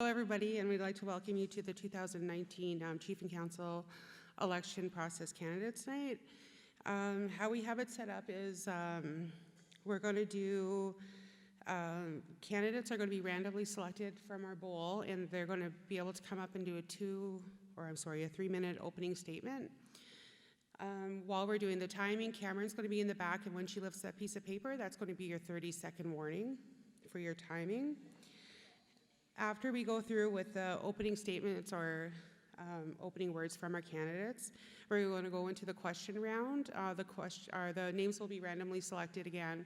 Hello, everybody, and we'd like to welcome you to the 2019 Chief and Council Election Process Candidates Night. How we have it set up is we're going to do, candidates are going to be randomly selected from our bowl, and they're going to be able to come up and do a 3-minute opening statement. While we're doing the timing, Cameron's going to be in the back, and when she lifts that piece of paper, that's going to be your 30-second warning for your timing. After we go through with the opening statements or opening words from our candidates, we're going to go into the question round. The names will be randomly selected again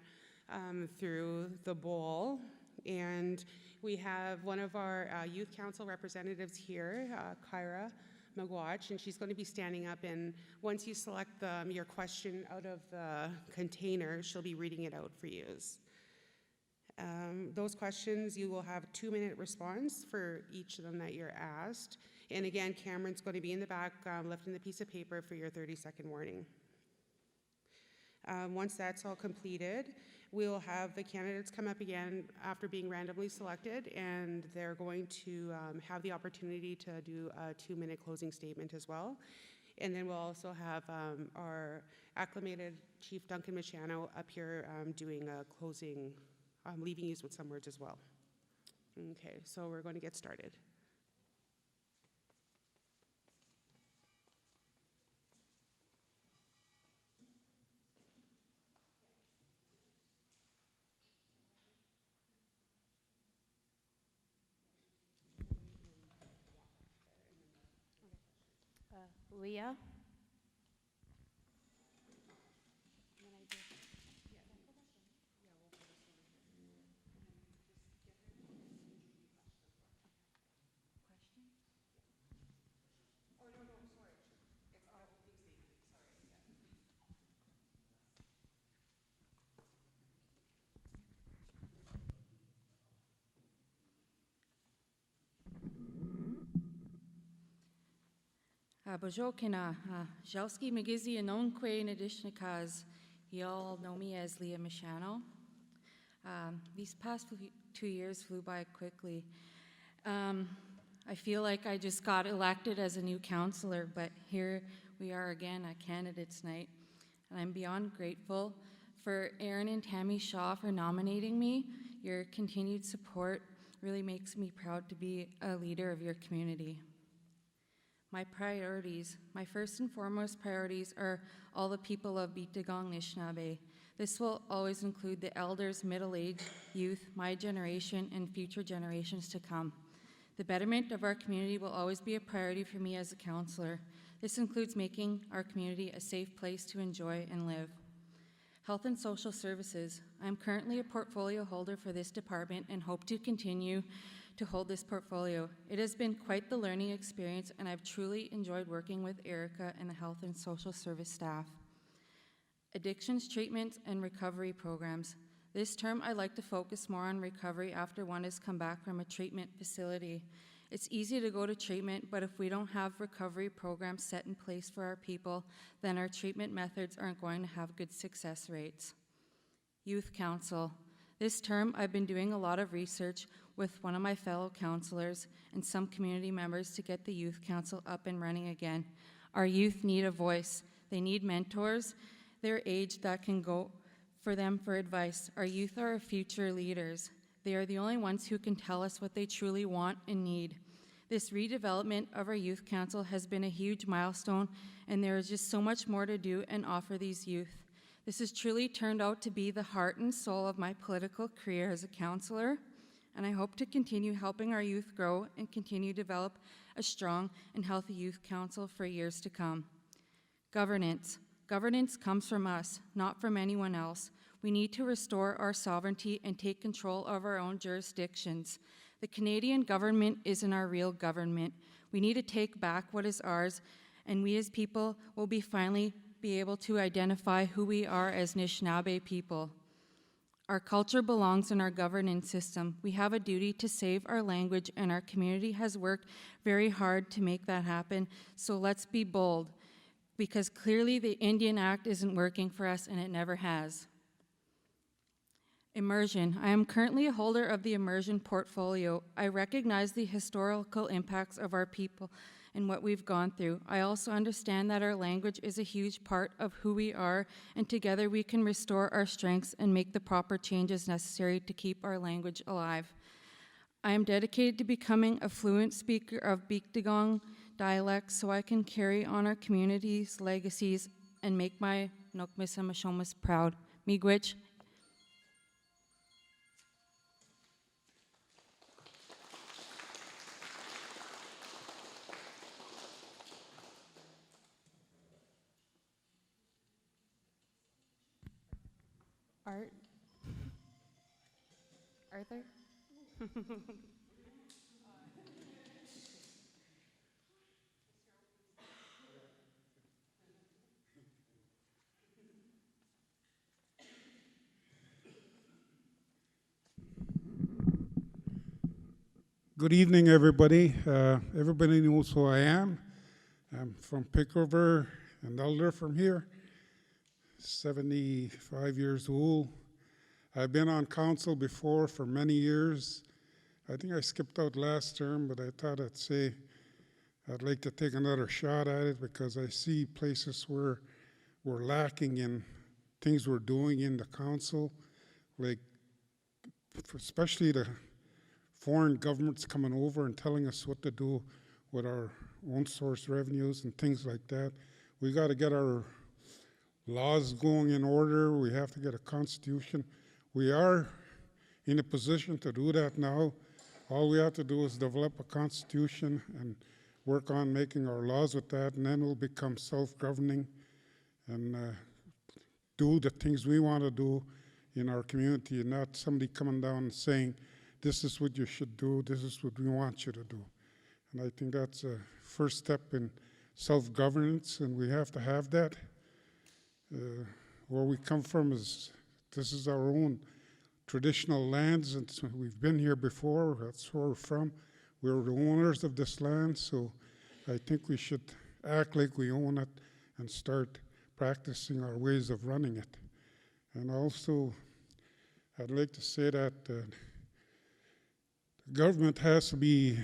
through the bowl. And we have one of our youth council representatives here, Kyra Magwatch, and she's going to be standing up, and once you select your question out of the container, she'll be reading it out for you. Those questions, you will have a 2-minute response for each of them that you're asked. And again, Cameron's going to be in the back lifting the piece of paper for your 30-second warning. Once that's all completed, we'll have the candidates come up again after being randomly selected, and they're going to have the opportunity to do a 2-minute closing statement as well. And then we'll also have our acclimated Chief Duncan Michano up here doing a closing, leaving you with some words as well. Okay, so we're going to get started. Leah. Bonjour, Kina. Jalski Magizi Anonkwe Nadishnikaz. You all know me as Leah Michano. These past 2 years flew by quickly. I feel like I just got elected as a new councillor, but here we are again at Candidates Night. And I'm beyond grateful for Aaron and Tammy Shaw for nominating me. Your continued support really makes me proud to be a leader of your community. My priorities, my first and foremost priorities are all the people of Biigtigong Nishnaabeg. This will always include the elders, middle-aged, youth, my generation, and future generations to come. The betterment of our community will always be a priority for me as a councillor. This includes making our community a safe place to enjoy and live. Health and social services. I'm currently a portfolio holder for this department and hope to continue to hold this portfolio. It has been quite the learning experience, and I've truly enjoyed working with Erica and the health and social service staff. Addictions treatment and recovery programs. This term, I'd like to focus more on recovery after one has come back from a treatment facility. It's easy to go to treatment, but if we don't have recovery programs set in place for our people, then our treatment methods aren't going to have good success rates. Youth Council. This term, I've been doing a lot of research with one of my fellow councillors and some community members to get the Youth Council up and running again. Our youth need a voice. They need mentors their age that can go for them for advice. Our youth are our future leaders. They are the only ones who can tell us what they truly want and need. This redevelopment of our Youth Council has been a huge milestone, and there is just so much more to do and offer these youth. This has truly turned out to be the heart and soul of my political career as a councillor, and I hope to continue helping our youth grow and continue to develop a strong and healthy youth council for years to come. Governance. Governance comes from us, not from anyone else. We need to restore our sovereignty and take control of our own jurisdictions. The Canadian government isn't our real government. We need to take back what is ours, and we as people will finally be able to identify who we are as Nishnaabeg people. Our culture belongs in our governance system. We have a duty to save our language, and our community has worked very hard to make that happen, so let's be bold, because clearly the Indian Act isn't working for us, and it never has. Immersion. I am currently a holder of the Immersion portfolio. I recognize the historical impacts of our people and what we've gone through. I also understand that our language is a huge part of who we are, and together we can restore our strengths and make the proper changes necessary to keep our language alive. I am dedicated to becoming a fluent speaker of Biigtigong dialects so I can carry on our community's legacies and make my Nokmis and Mashomas proud. Miigwech. Art? Arthur? Good evening, everybody. Everybody knows who I am. I'm from Pick River, an elder from here, 75 years old. I've been on council before for many years. I think I skipped out last term, but I thought I'd say I'd like to take another shot at it because I see places where we're lacking in things we're doing in the council, like especially the foreign governments coming over and telling us what to do with our own source revenues and things like that. We got to get our laws going in order. We have to get a constitution. We are in a position to do that now. All we have to do is develop a constitution and work on making our laws with that, and then we'll become self-governing and do the things we want to do in our community, and not somebody coming down and saying, this is what you should do, this is what we want you to do. And I think that's a first step in self-governance, and we have to have that. Where we come from is, this is our own traditional lands, and so we've been here before, that's where we're from. We're the owners of this land, so I think we should act like we own it and start practicing our ways of running it. And also, I'd like to say that government has to be,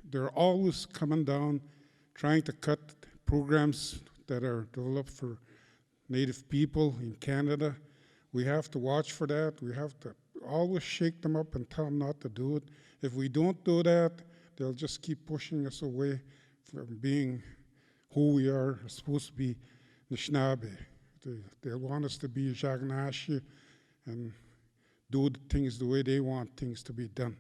they're always coming down trying to cut programs that are developed for Native people in Canada. We have to watch for that. We have to always shake them up and tell them not to do it. If we don't do that, they'll just keep pushing us away from being who we are, supposed to be Nishnaabeg. They want us to be Jagnashi and do the things the way they want things to be done.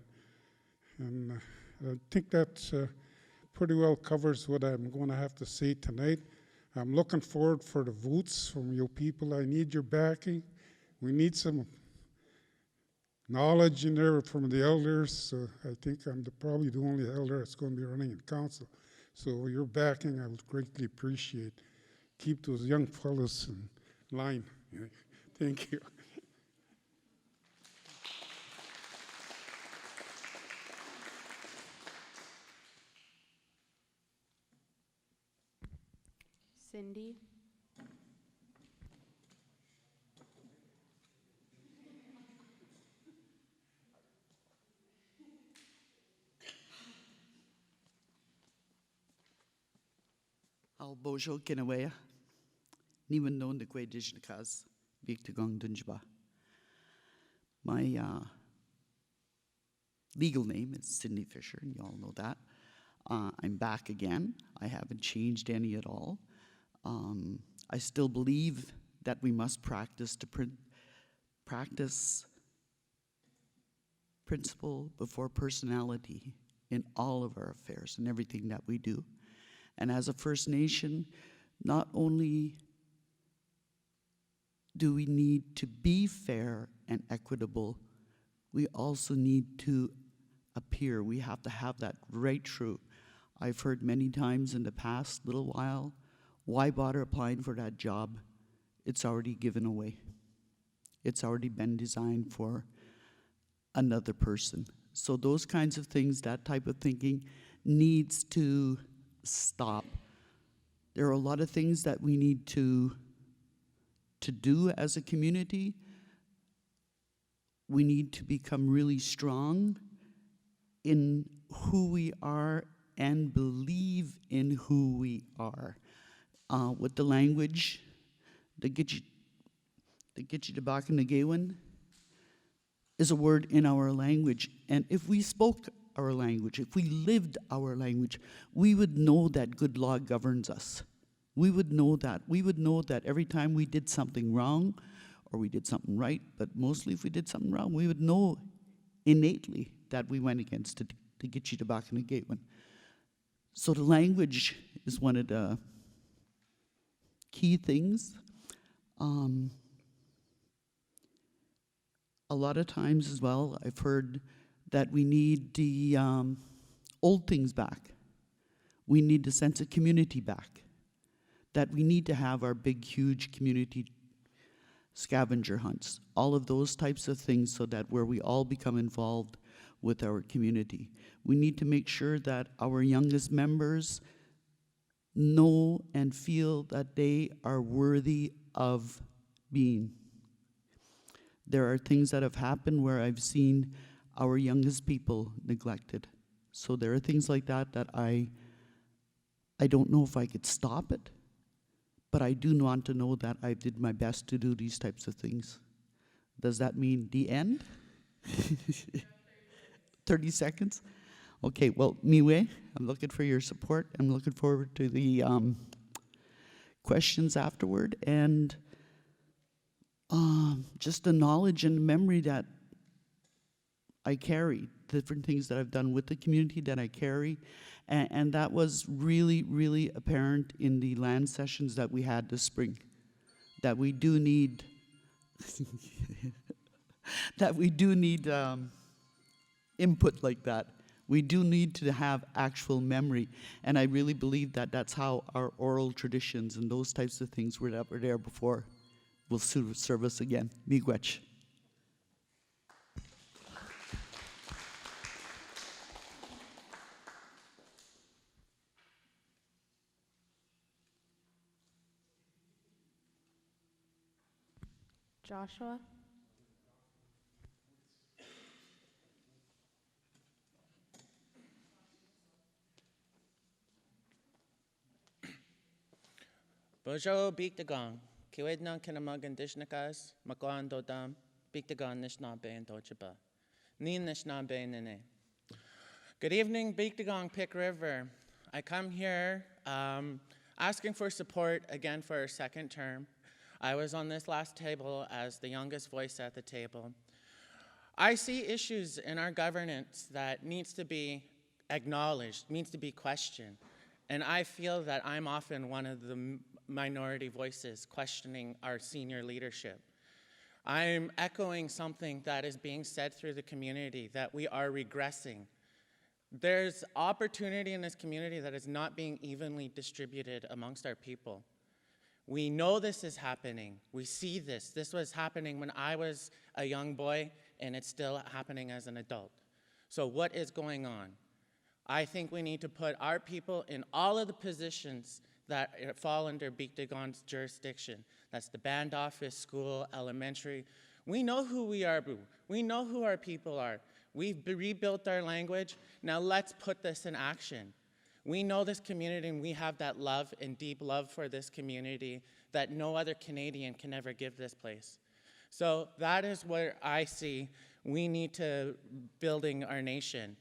And I think that pretty well covers what I'm going to have to say tonight. I'm looking forward for the votes from you people. I need your backing. We need some knowledge in there from the elders. So I think I'm probably the only elder that's going to be running in council. So your backing I would greatly appreciate. Keep those young fellas in line. Thank you. Cindy? Al bojo kinawea, niman known the Gwe Dijnakas, Biigtigong Nishnaabeg. My legal name is Cindy Fisher, and you all know that. I'm back again. I haven't changed any at all. I still believe that we must practice principle before personality in all of our affairs and everything that we do. And as a First Nation, not only do we need to be fair and equitable, we also need to appear. We have to have that right true. I've heard many times in the past little while, why bother applying for that job? It's already given away. It's already been designed for another person. So those kinds of things, that type of thinking needs to stop. There are a lot of things that we need to do as a community we need to become really strong in who we are and believe in who we are. With the language, the Biigtigong is a word in our language. And if we spoke our language, if we lived our language, we would know that good law governs us. We would know that. We would know that every time we did something wrong, or we did something right, but mostly if we did something wrong, we would know innately that we went against the Biigtigong. So the language is one of the key things. A lot of times as well, I've heard that we need the old things back. We need the sense of community back. That we need to have our big, huge community scavenger hunts. All of those types of things so that where we all become involved with our community. We need to make sure that our youngest members know and feel that they are worthy of being. There are things that have happened where I've seen our youngest people neglected. So there are things like that that I don't know if I could stop it, but I do want to know that I did my best to do these types of things. Does that mean the end? 30 seconds? Okay, well, Miwe, I'm looking for your support. I'm looking forward to the questions afterward, and just the knowledge and memory that I carry, different things that I've done with the community that I carry, and that was really, really apparent in the land sessions that we had this spring, that we do need, input like that. We do need to have actual memory, and I really believe that that's how our oral traditions and those types of things that were there before will serve us again. Miigwech. Joshua? Bonjour, Biigtigong. Kiwednang kinamagan dishnakas, makuan dodam, Biigtigong Nishnaabeg and Dochaba. Nin Nishnaabeg nene. Good evening, Biigtigong Pick River. I come here asking for support again for our second term. I was on this last table as the youngest voice at the table. I see issues in our governance that needs to be acknowledged, needs to be questioned. And I feel that I'm often one of the minority voices questioning our senior leadership. I'm echoing something that is being said through the community, that we are regressing. There's opportunity in this community that is not being evenly distributed amongst our people. We know this is happening. We see this. This was happening when I was a young boy, and it's still happening as an adult. So what is going on? I think we need to put our people in all of the positions that fall under Biigtigong's jurisdiction. That's the band office, school, elementary. We know who we are, boo. We know who our people are. We've rebuilt our language. Now let's put this in action. We know this community, and we have that love and deep love for this community that no other Canadian can ever give this place. So that is where I see we need to building our nation.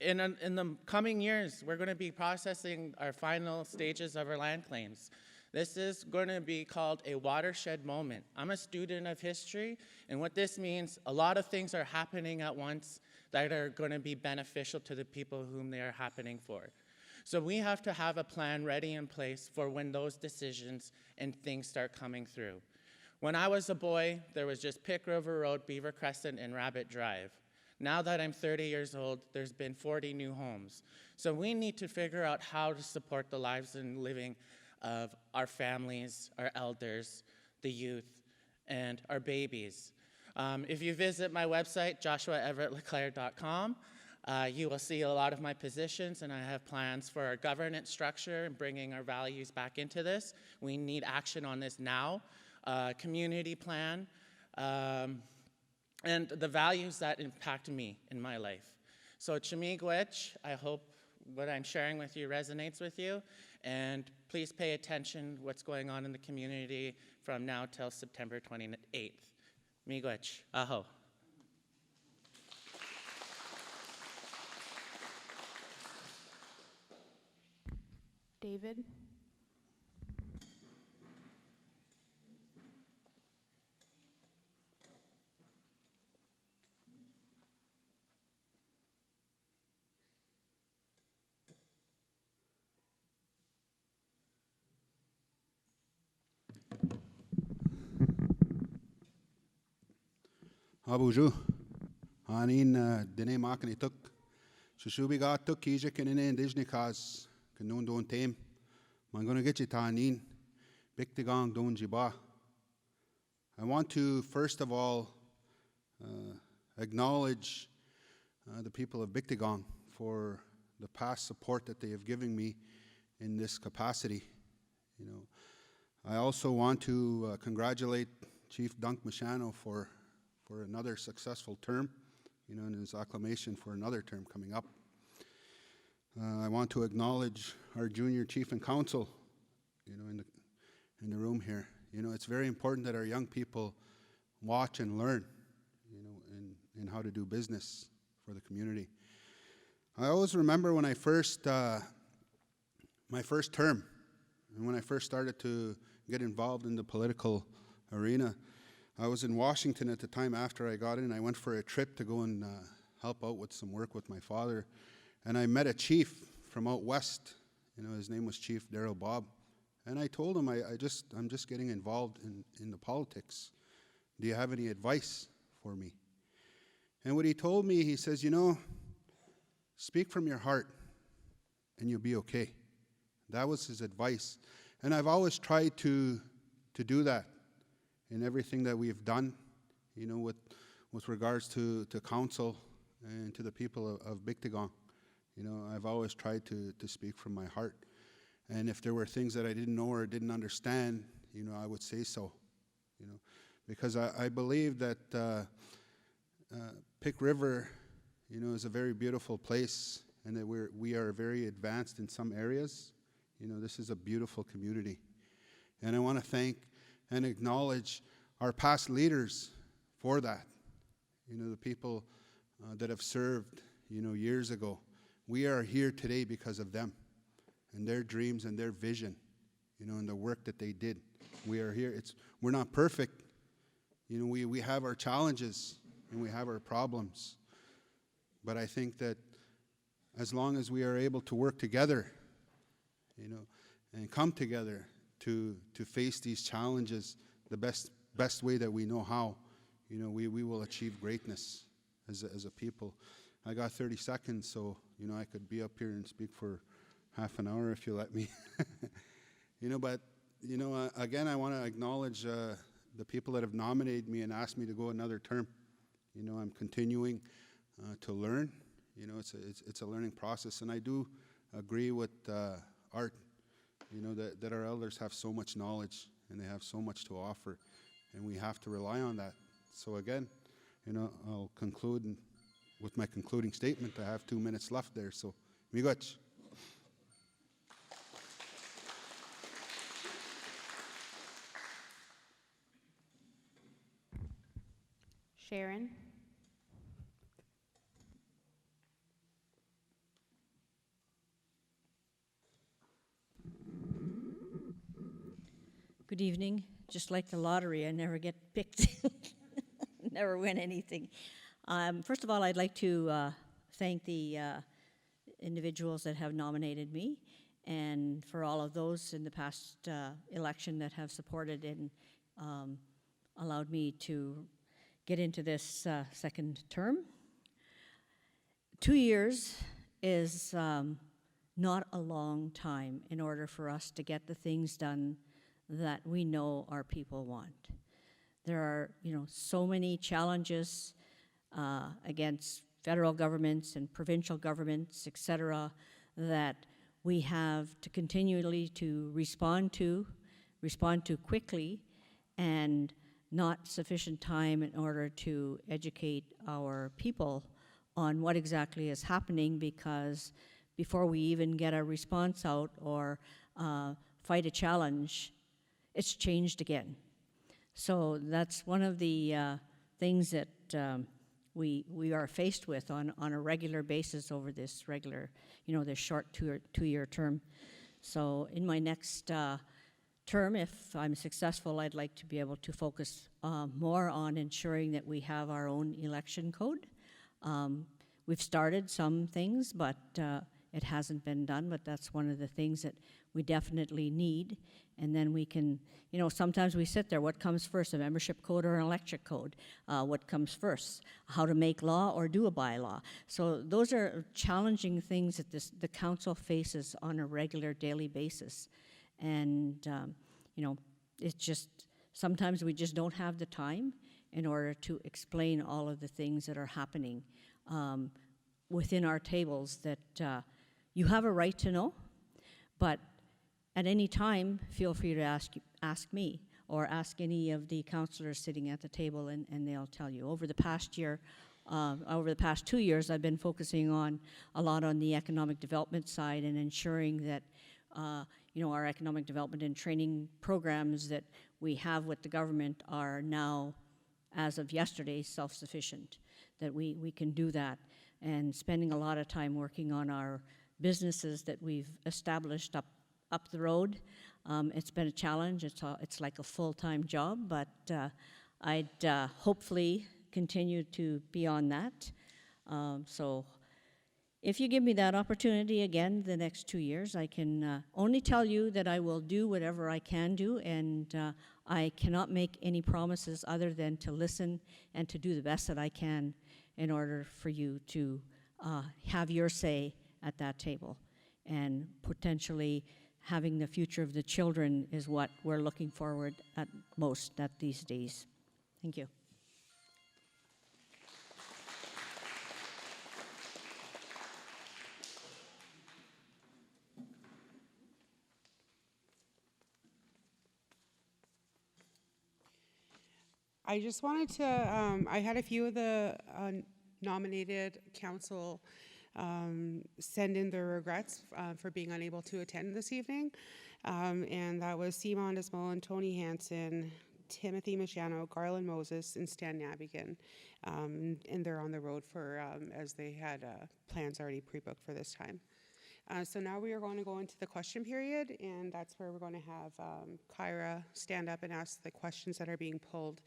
In the coming years, we're going to be processing our final stages of our land claims. This is going to be called a watershed moment. I'm a student of history, and what this means, a lot of things are happening at once that are going to be beneficial to the people whom they are happening for. So we have to have a plan ready in place for when those decisions and things start coming through. When I was a boy, there was just Pick River Road, Beaver Crescent, and Rabbit Drive. Now that I'm 30 years old, there's been 40 new homes. So we need to figure out how to support the lives and living of our families, our elders, the youth, and our babies. If you visit my website, joshuaeverettleclaire.com, you will see a lot of my positions, and I have plans for our governance structure and bringing our values back into this. We need action on this now. Community plan, and the values that impact me in my life. So Chimigwech, I hope what I'm sharing with you resonates with you, and please pay attention what's going on in the community from now till September 28th. Miigwech, aho. David? Abuju, Anin Dene Makani took Shushubi got took Kijik and in Dijnikas, Kanun don't tame. I'm going to get you Tanin, Biigtigong don't jiba. I want to first of all acknowledge the people of Biigtigong for the past support that they have given me in this capacity. You know, I also want to congratulate Chief Dunk Mashano for another successful term, you know, and his acclamation for another term coming up. I want to acknowledge our junior chief and council, you know, in the room here. You know, it's very important that our young people watch and learn, you know, in how to do business for the community. I always remember when I first, my first term, and when I first started to get involved in the political arena, I was in Washington at the time after I got in. I went for a trip to go and help out with some work with my father. And I met a chief from out west. You know, his name was Chief Darrell Bob. And I told him, I'm just getting involved in the politics. Do you have any advice for me? And what he told me, he says, you know, speak from your heart and you'll be okay. That was his advice. And I've always tried to do that in everything that we've done, you know, with regards to council and to the people of Biigtigong. You know, I've always tried to speak from my heart. And if there were things that I didn't know or didn't understand, you know, I would say so, you know, because I believe that Pick River, you know, is a very beautiful place, and that we are very advanced in some areas. You know, this is a beautiful community. And I want to thank and acknowledge our past leaders for that. You know, the people that have served, you know, years ago. We are here today because of them and their dreams and their vision, you know, and the work that they did. We are here. We're not perfect. You know, we have our challenges and we have our problems. But I think that as long as we are able to work together, you know, and come together to face these challenges the best way that we know how, you know, we will achieve greatness as a people. I got 30 seconds, so, you know, I could be up here and speak for half an hour if you let me. You know, but, you know, again, I want to acknowledge the people that have nominated me and asked me to go another term. You know, I'm continuing to learn. You know, it's a learning process, and I do agree with Art, you know, that our elders have so much knowledge and they have so much to offer, and we have to rely on that. So again, you know, I'll conclude with my concluding statement. I have 2 minutes left there, so miigwech. Sharon? Good evening. Just like the lottery, I never get picked, never win anything. First of all, I'd like to thank the individuals that have nominated me, and for all of those in the past election that have supported and allowed me to get into this second term. 2 years is not a long time in order for us to get the things done that we know our people want. There are, you know, so many challenges against federal governments and provincial governments, et cetera, that we have to continually to respond to quickly, and not sufficient time in order to educate our people on what exactly is happening, because before we even get a response out or fight a challenge, it's changed again. So that's one of the things that we are faced with on a regular basis over this this short two-year term. So in my next term, if I'm successful, I'd like to be able to focus more on ensuring that we have our own election code. We've started some things, but it hasn't been done, but that's one of the things that we definitely need. And then we can, sometimes we sit there, what comes first, a membership code or an election code? What comes first? How to make law or do a bylaw? So those are challenging things that the council faces on a regular daily basis. And, it's just, sometimes we just don't have the time in order to explain all of the things that are happening within our tables that you have a right to know, but at any time, feel free to ask me or ask any of the councillors sitting at the table, and they'll tell you. Over the past year, over the past 2 years, I've been focusing a lot on the economic development side and ensuring that our economic development and training programs that we have with the government are now, as of yesterday, self-sufficient, that we can do that, and spending a lot of time working on our businesses that we've established up the road. It's been a challenge. It's like a full-time job, but I'd hopefully continue to be on that. So if you give me that opportunity again the next 2 years, I can only tell you that I will do whatever I can do, and I cannot make any promises other than to listen and to do the best that I can in order for you to have your say at that table. And potentially having the future of the children is what we're looking forward at most at these days. Thank you. I just wanted to, I had a few of the nominated council send in their regrets for being unable to attend this evening. And that was Simon Desmond, Tony Hansen, Timothy Michano, Garland Moses, and Stan Nabigan. And they're on the road for, as they had plans already pre-booked for this time. So now we are going to go into the question period, and that's where we're going to have Kyra stand up and ask the questions that are being pulled.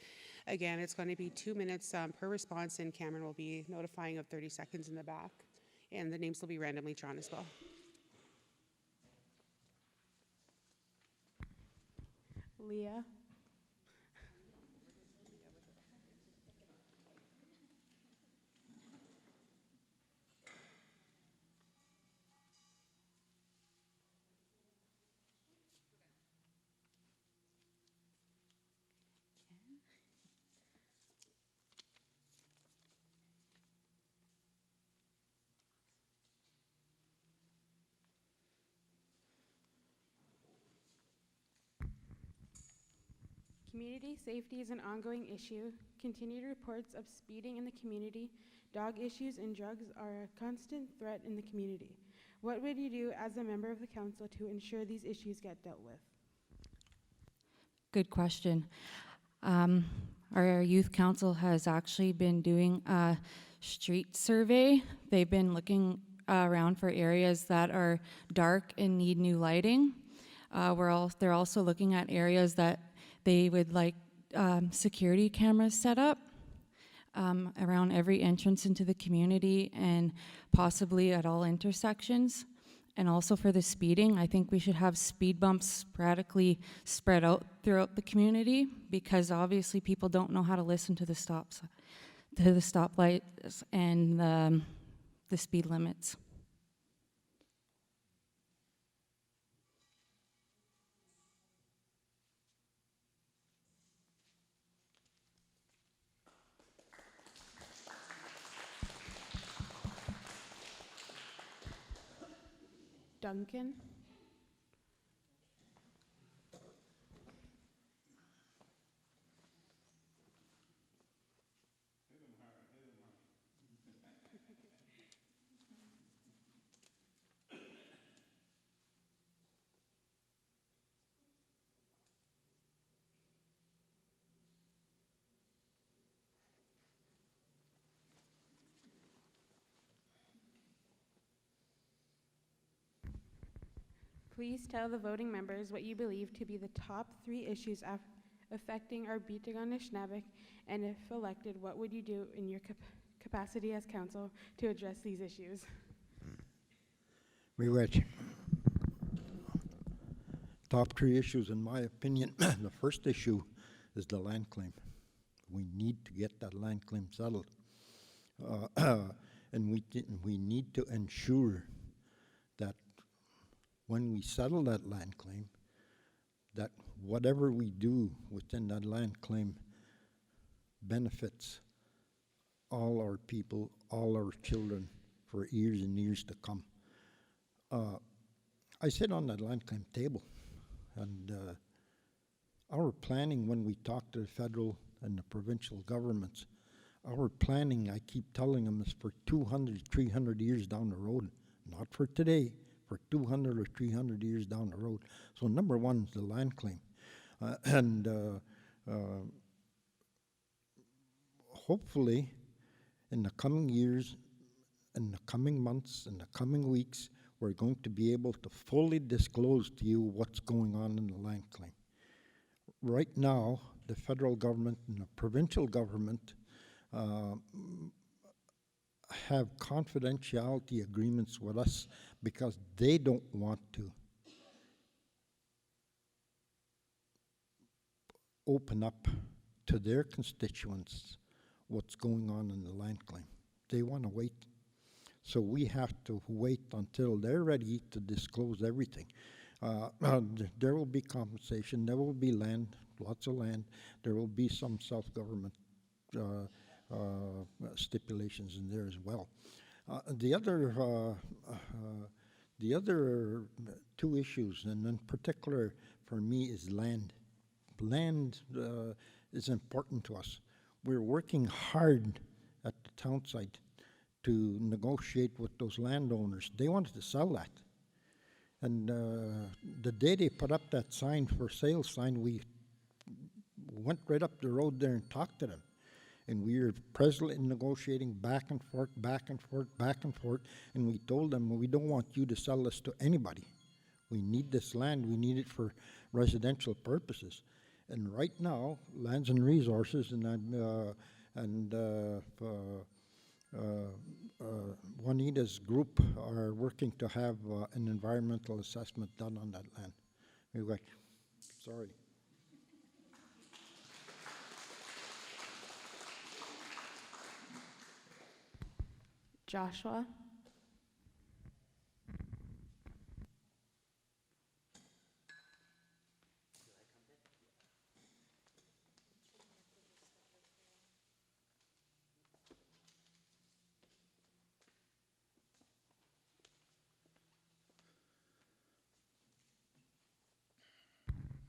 Again, it's going to be 2 minutes per response, and Cameron will be notifying of 30 seconds in the back, and the names will be randomly drawn as well. Leah. Community safety is an ongoing issue. Continued reports of speeding in the community, dog issues, and drugs are a constant threat in the community. What would you do as a member of the council to ensure these issues get dealt with? Good question. Our youth council has actually been doing a street survey. They've been looking around for areas that are dark and need new lighting. They're also looking at areas that they would like security cameras set up around every entrance into the community and possibly at all intersections. And also for the speeding, I think we should have speed bumps sporadically spread out throughout the community, because obviously people don't know how to listen to the stoplights and the speed limits. Duncan. Please tell the voting members what you believe to be the top 3 issues affecting our Biigtigong Nishnaabeg, and if elected, what would you do in your capacity as council to address these issues? Miigwech. Top 3 issues, in my opinion. The first issue is the land claim. We need to get that land claim settled. And we need to ensure that when we settle that land claim, that whatever we do within that land claim benefits all our people, all our children for years and years to come. I sit on that land claim table, and our planning, when we talk to the federal and the provincial governments, our planning, I keep telling them, is for 200, 300 years down the road, not for today, for 200 or 300 years down the road. So number one is the land claim. Hopefully, in the coming years, in the coming months, in the coming weeks, we're going to be able to fully disclose to you what's going on in the land claim. Right now, the federal government and the provincial government have confidentiality agreements with us because they don't want to open up to their constituents what's going on in the land claim. They want to wait. So we have to wait until they're ready to disclose everything. There will be compensation, there will be land, lots of land, there will be some self-government stipulations in there as well. The other 2 issues, and in particular for me, is land. Land is important to us. We're working hard at the town site to negotiate with those landowners. They wanted to sell that. And the day they put up that sign, for sale sign, we went right up the road there and talked to them. And we were presently negotiating back and forth, back and forth, back and forth. And we told them, we don't want you to sell this to anybody. We need this land. We need it for residential purposes. And right now, Lands and Resources and Juanita's group are working to have an environmental assessment done on that land. Anyway, sorry. Joshua?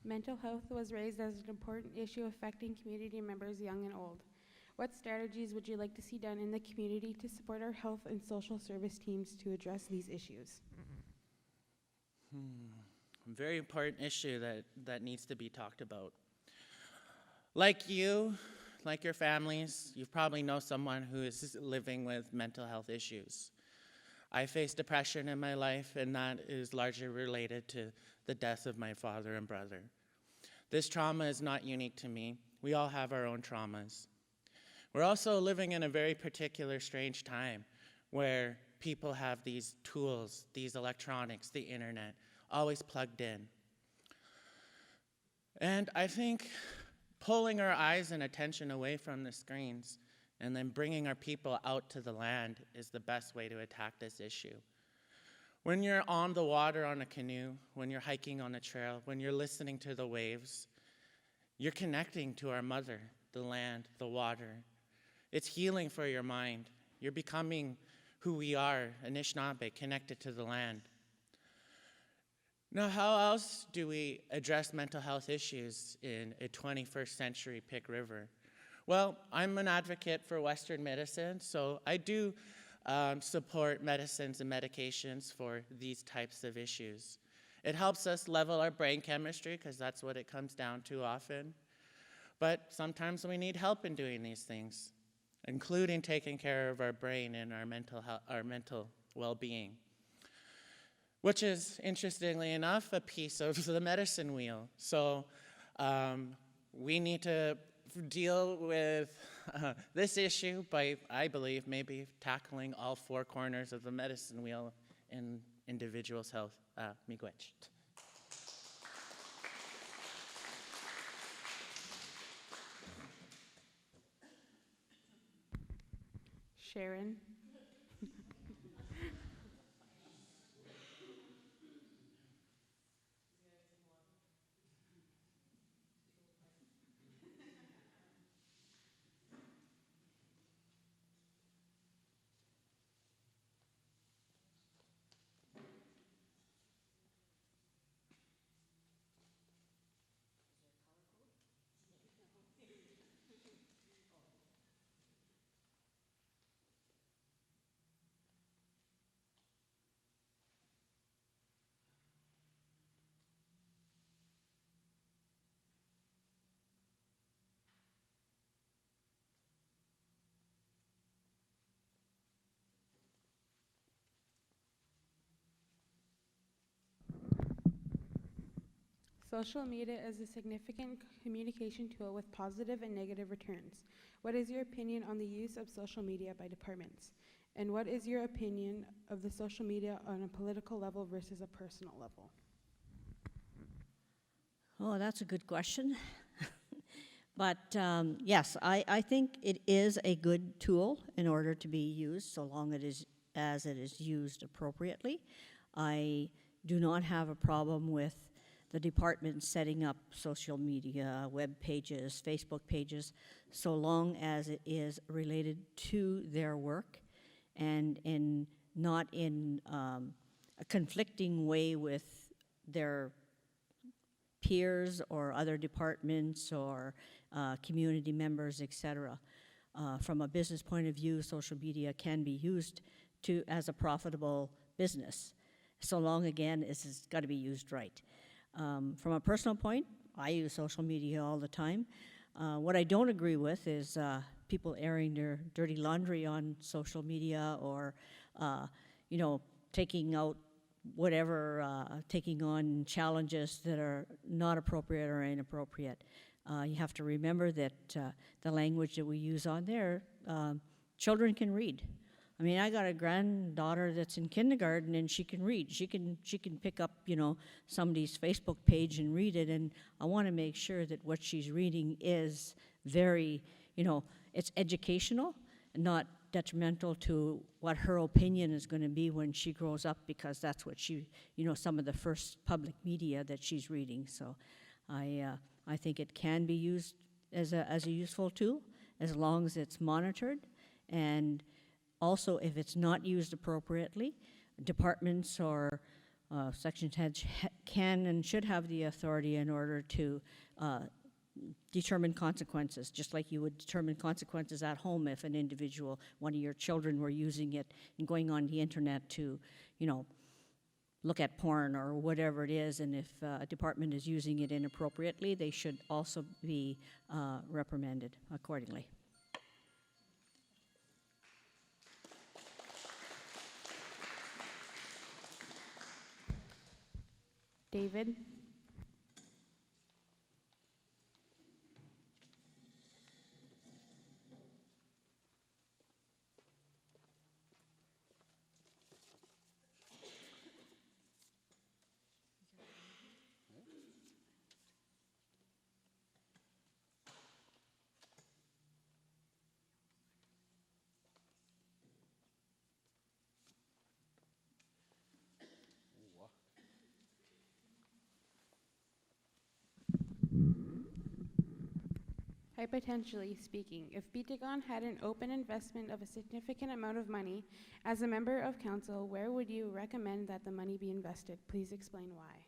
Mental health was raised as an important issue affecting community members young and old. What strategies would you like to see done in the community to support our health and social service teams to address these issues? Very important issue that needs to be talked about. Like you, like your families, you probably know someone who is living with mental health issues. I faced depression in my life, and that is largely related to the death of my father and brother. This trauma is not unique to me. We all have our own traumas. We're also living in a very particular, strange time where people have these tools, these electronics, the internet, always plugged in. And I think pulling our eyes and attention away from the screens and then bringing our people out to the land is the best way to attack this issue. When you're on the water on a canoe, when you're hiking on a trail, when you're listening to the waves, you're connecting to our mother, the land, the water. It's healing for your mind. You're becoming who we are, Anishinaabe, connected to the land. Now, how else do we address mental health issues in a 21st century Pic River? Well, I'm an advocate for Western medicine, so I do support medicines and medications for these types of issues. It helps us level our brain chemistry, because that's what it comes down to often. But sometimes we need help in doing these things, including taking care of our brain and our mental well-being. which is, interestingly enough, a piece of the medicine wheel. So we need to deal with this issue by, I believe, maybe tackling all four corners of the medicine wheel in individuals' health. Miigwech. Sharon. Social media is a significant communication tool with positive and negative returns. What is your opinion on the use of social media by departments? And what is your opinion of the social media on a political level versus a personal level? Oh, that's a good question. But yes, I think it is a good tool in order to be used, so long as it is used appropriately. I do not have a problem with the department setting up social media, web pages, Facebook pages, so long as it is related to their work and not in a conflicting way with their peers or other departments or community members, etc. From a business point of view, social media can be used as a profitable business, so long, again, as it's got to be used right. From a personal point, I use social media all the time. What I don't agree with is people airing their dirty laundry on social media or, taking out whatever, taking on challenges that are not appropriate or inappropriate. You have to remember that the language that we use on there, children can read. I mean, I got a granddaughter that's in kindergarten and she can read. She can pick up, somebody's Facebook page and read it, and I want to make sure that what she's reading is very, it's educational and not detrimental to what her opinion is going to be when she grows up, because that's what she, some of the first public media that she's reading. So I think it can be used as a useful tool as long as it's monitored. And also, if it's not used appropriately, departments or section heads can and should have the authority in order to determine consequences, just like you would determine consequences at home if an individual, one of your children, were using it and going on the internet to, look at porn or whatever it is, and if a department is using it inappropriately, they should also be reprimanded accordingly. David. Hypothetically speaking, if Biigtigong had an open investment of a significant amount of money, as a member of council, where would you recommend that the money be invested? Please explain why.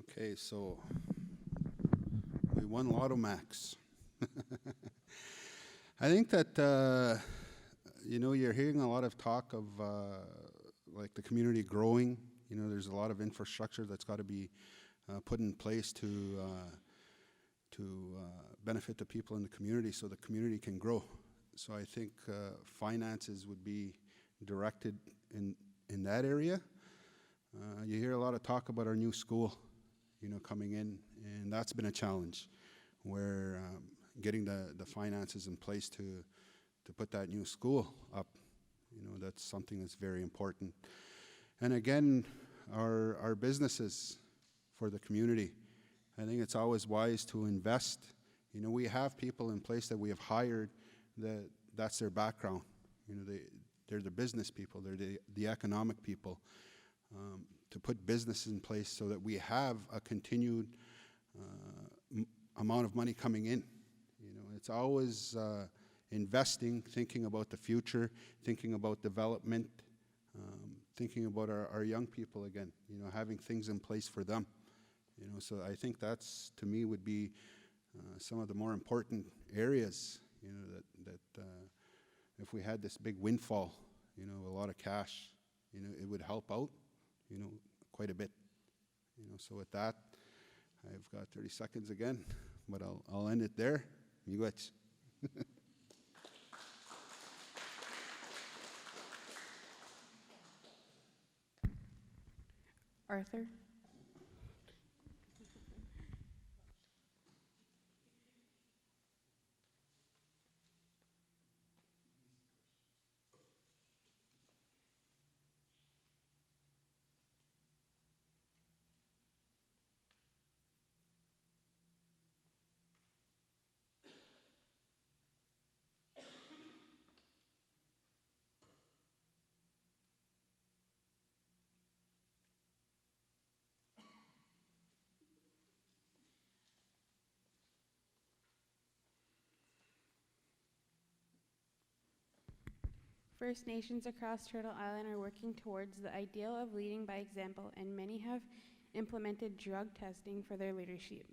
Okay, so we won Lotto Max. I think that, you're hearing a lot of talk of like the community growing. There's a lot of infrastructure that's got to be put in place to benefit the people in the community so the community can grow. So I think finances would be directed in that area. You hear a lot of talk about our new school, coming in, and that's been a challenge, where getting the finances in place to put that new school up, that's something that's very important. And again, our businesses for the community, I think it's always wise to invest. We have people in place that we have hired that's their background. They're the business people, they're the economic people, to put businesses in place so that we have a continued amount of money coming in. It's always investing, thinking about the future, thinking about development, thinking about our young people again, having things in place for them. So I think that's, to me, would be some of the more important areas, that if we had this big windfall, a lot of cash, it would help out, quite a bit. So with that, I've got 30 seconds again, but I'll end it there. Miigwech. Arthur? First Nations across Turtle Island are working towards the ideal of leading by example, and many have implemented drug testing for their leadership.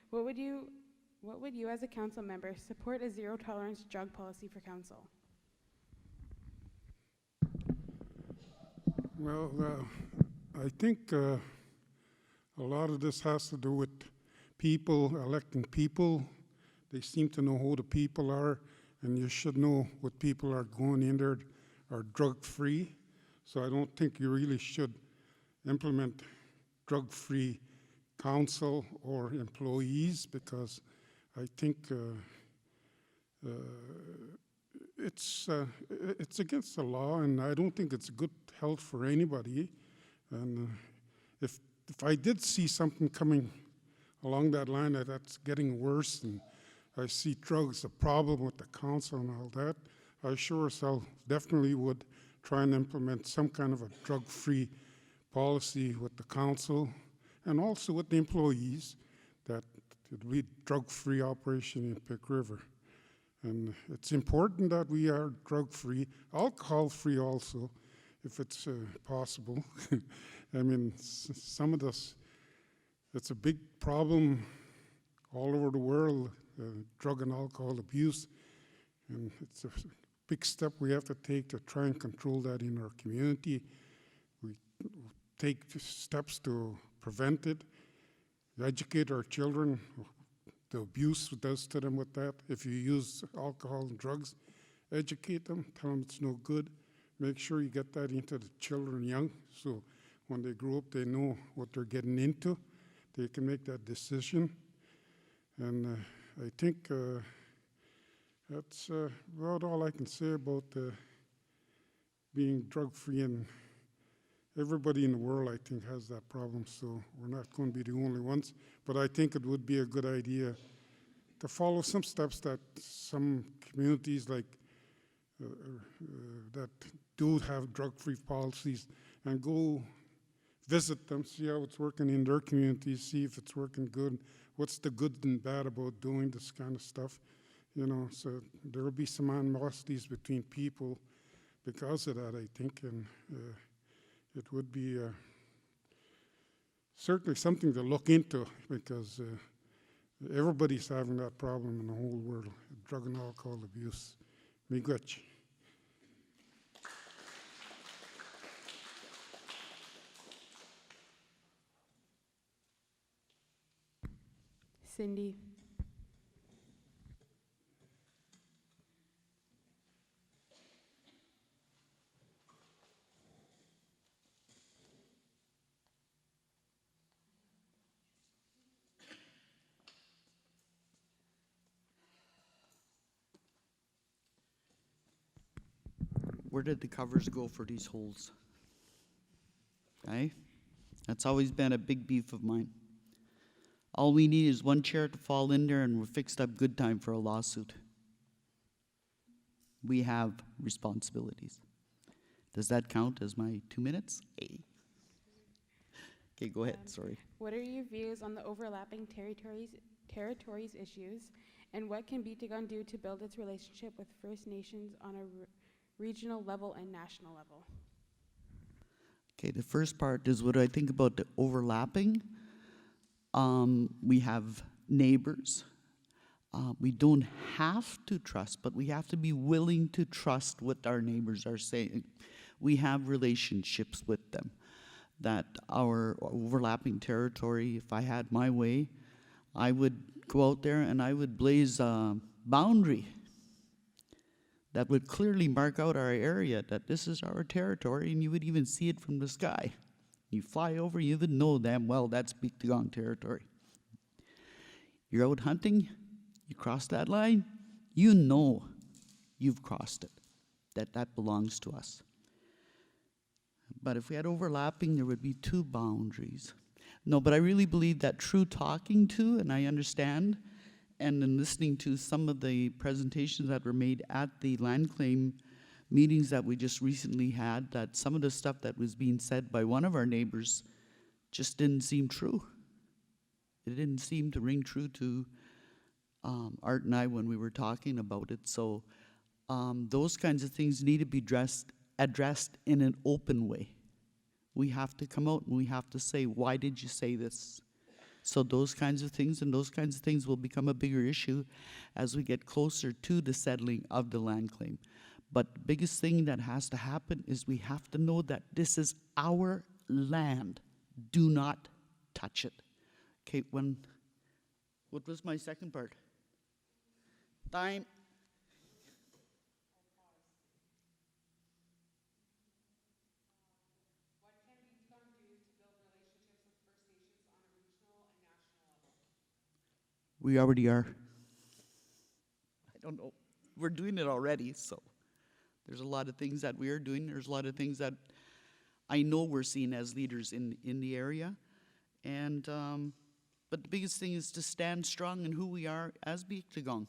What would you as a council member support a zero-tolerance drug policy for council? Well, I think a lot of this has to do with people, electing people. They seem to know who the people are, and you should know what people are going in there are drug-free. So I don't think you really should implement drug-free council or employees, because I think it's against the law, and I don't think it's good health for anybody. And if I did see something coming along that line that's getting worse, and I see drugs a problem with the council and all that, I sure as hell definitely would try and implement some kind of a drug-free policy with the council and also with the employees, that it would be drug-free operation in Pick River. And it's important that we are drug-free, alcohol-free also, if it's possible. I mean, some of this, it's a big problem all over the world, drug and alcohol abuse, and it's a big step we have to take to try and control that in our community. We take steps to prevent it, educate our children, the abuse it does to them with that. If you use alcohol and drugs, educate them, tell them it's no good. Make sure you get that into the children young, so when they grow up, they know what they're getting into. They can make that decision. And I think that's about all I can say about being drug-free. And everybody in the world, I think, has that problem, so we're not going to be the only ones. But I think it would be a good idea to follow some steps that some communities like that do have drug-free policies, and go visit them, see how it's working in their communities, see if it's working good, what's the good and bad about doing this kind of stuff, so there will be some animosities between people because of that, I think, and it would be certainly something to look into, because everybody's having that problem in the whole world, drug and alcohol abuse. Miigwech. Cindy? where did the covers go for these holes? Okay? That's always been a big beef of mine. All we need is one chair to fall in there and we're fixed up good time for a lawsuit. We have responsibilities. Does that count as my 2 minutes? Hey. Okay, go ahead, sorry. What are your views on the overlapping territories issues, and what can Biigtigong do to build its relationship with First Nations on a regional level and national level? Okay, the first part is what I think about the overlapping. We have neighbors. We don't have to trust, but we have to be willing to trust what our neighbors are saying. We have relationships with them. That our overlapping territory, if I had my way, I would go out there and I would blaze a boundary that would clearly mark out our area, that this is our territory, and you would even see it from the sky. You fly over, you would know damn well that's Biigtigong territory. You're out hunting, you cross that line, you know you've crossed it, that belongs to us. But if we had overlapping, there would be two boundaries. No, but I really believe that true talking to, and I understand, and in listening to some of the presentations that were made at the land claim meetings that we just recently had, that some of the stuff that was being said by one of our neighbors just didn't seem true. It didn't seem to ring true to Art and I when we were talking about it. So those kinds of things need to be addressed in an open way. We have to come out and we have to say, why did you say this? So those kinds of things will become a bigger issue as we get closer to the settling of the land claim. But the biggest thing that has to happen is we have to know that this is our land. Do not touch it. Okay, what was my second part? Time. We already are. I don't know. We're doing it already, so there's a lot of things that we are doing. There's a lot of things that I know we're seeing as leaders in the area. And but the biggest thing is to stand strong in who we are as Biigtigong.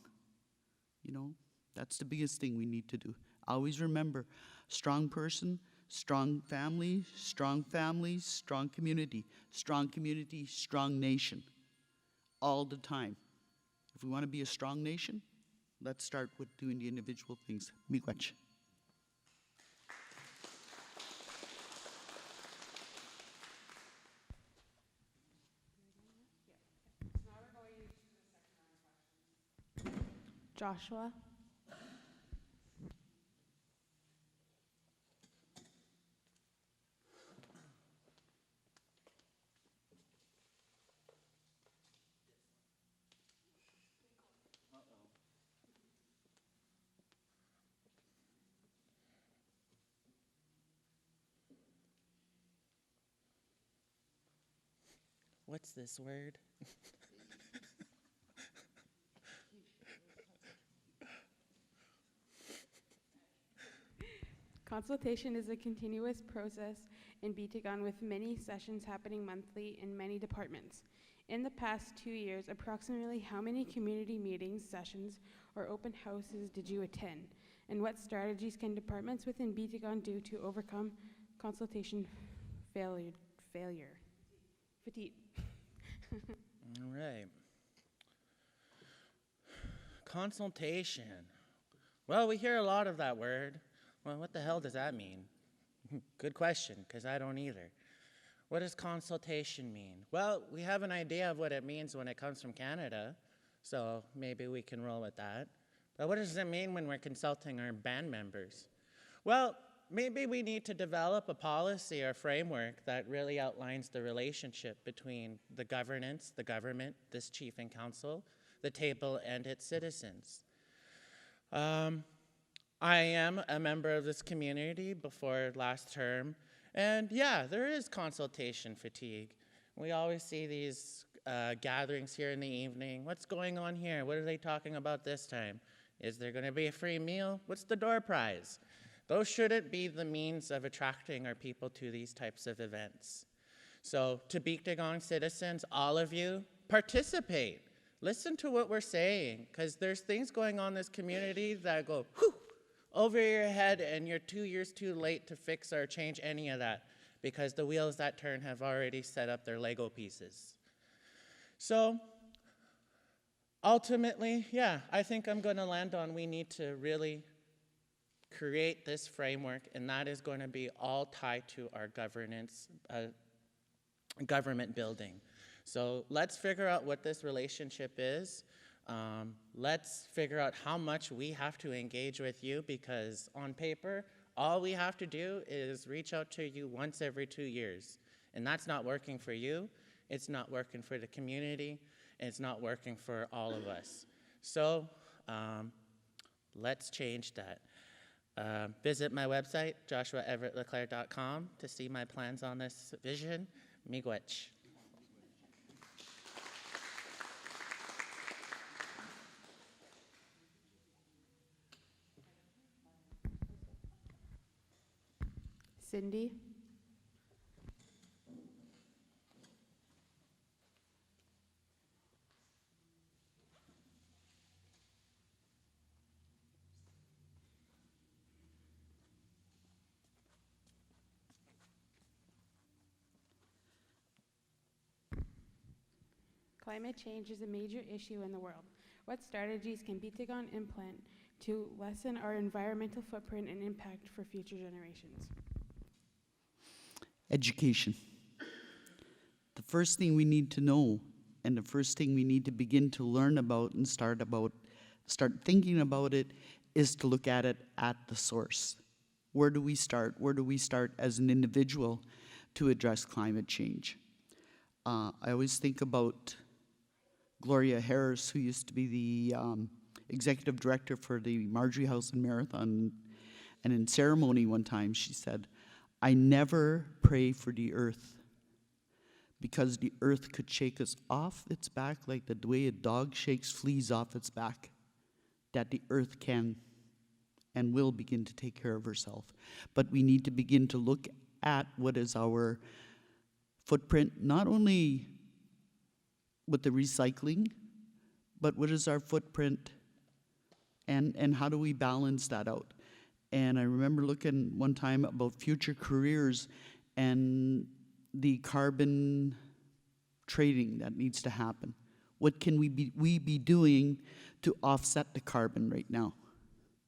You know, that's the biggest thing we need to do. Always remember, strong person, strong family, strong families, strong community, strong nation. All the time. If we want to be a strong nation, let's start with doing the individual things. Miigwech. Joshua? What's this word? Consultation is a continuous process in Biigtigong with many sessions happening monthly in many departments. In the past 2 years, approximately how many community meetings, sessions, or open houses did you attend? And what strategies can departments within Biigtigong do to overcome consultation failure? Fatigue. All right. Consultation. Well, we hear a lot of that word. Well, what the hell does that mean? Good question, because I don't either. What does consultation mean? Well, we have an idea of what it means when it comes from Canada, so maybe we can roll with that. But what does it mean when we're consulting our band members? Well, maybe we need to develop a policy or framework that really outlines the relationship between the governance, the government, this chief and council, the table, and its citizens. I am a member of this community before last term, and yeah, there is consultation fatigue. We always see these gatherings here in the evening. What's going on here? What are they talking about this time? Is there going to be a free meal? What's the door prize? Those shouldn't be the means of attracting our people to these types of events. So to Biigtigong citizens, all of you, participate. Listen to what we're saying, because there's things going on in this community that go whew, over your head, and you're 2 years too late to fix or change any of that, because the wheels that turn have already set up their Lego pieces. So ultimately, yeah, I think I'm going to land on we need to really create this framework, and that is going to be all tied to our governance, government building. So let's figure out what this relationship is. Let's figure out how much we have to engage with you, because on paper, all we have to do is reach out to you once every 2 years. And that's not working for you. It's not working for the community. And it's not working for all of us. So let's change that. Visit my website, joshuaeverettleclaire.com, to see my plans on this vision. Miigwech. Cindy? Climate change is a major issue in the world. What strategies can Biigtigong implement to lessen our environmental footprint and impact for future generations? Education. The first thing we need to know, and the first thing we need to begin to learn about and start thinking about it, is to look at it at the source. Where do we start? Where do we start as an individual to address climate change? I always think about Gloria Harris, who used to be the executive director for the Marjorie House and Marathon, and in ceremony one time she said, "I never pray for the earth, because the earth could shake us off its back like the way a dog shakes fleas off its back, that the earth can and will begin to take care of herself." But we need to begin to look at what is our footprint, not only with the recycling, but what is our footprint, and how do we balance that out? And I remember looking one time about future careers and the carbon trading that needs to happen. What can we be doing to offset the carbon right now?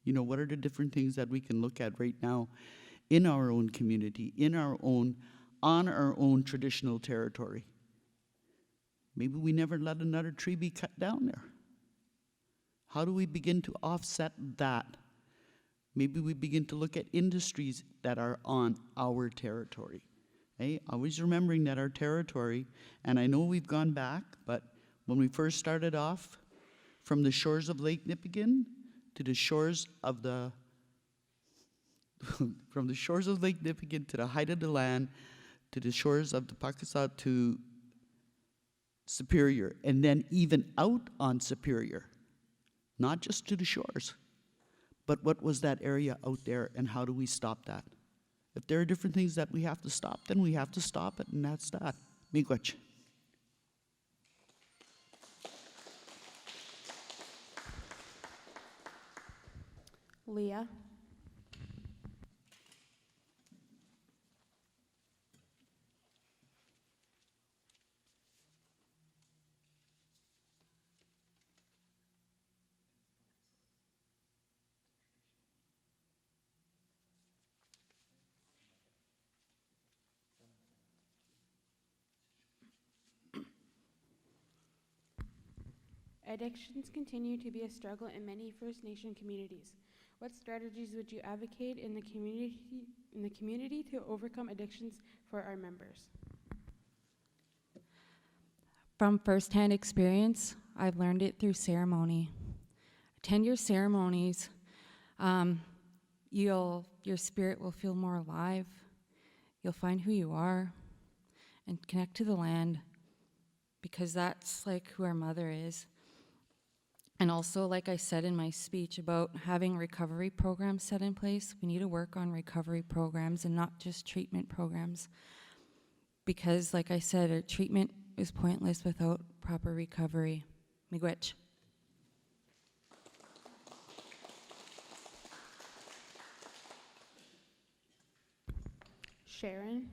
You know, what are the different things that we can look at right now in our own community, on our own traditional territory? Maybe we never let another tree be cut down there. How do we begin to offset that? Maybe we begin to look at industries that are on our territory. Always remembering that our territory, and I know we've gone back, but when we first started off, from the shores of Lake Nipigon to the shores of from the shores of Lake Nipigon to the height of the land, to the shores of the Pakisat to Superior, and then even out on Superior, not just to the shores, but what was that area out there, and how do we stop that? If there are different things that we have to stop, then we have to stop it, and that's that. Miigwech. Leah? Addictions continue to be a struggle in many First Nation communities. What strategies would you advocate in the community to overcome addictions for our members? From firsthand experience, I've learned it through ceremony. Attend your ceremonies. Your spirit will feel more alive. You'll find who you are and connect to the land, because that's like who our mother is. And also, like I said in my speech about having recovery programs set in place, we need to work on recovery programs and not just treatment programs. Because, like I said, a treatment is pointless without proper recovery. Miigwech. Sharon.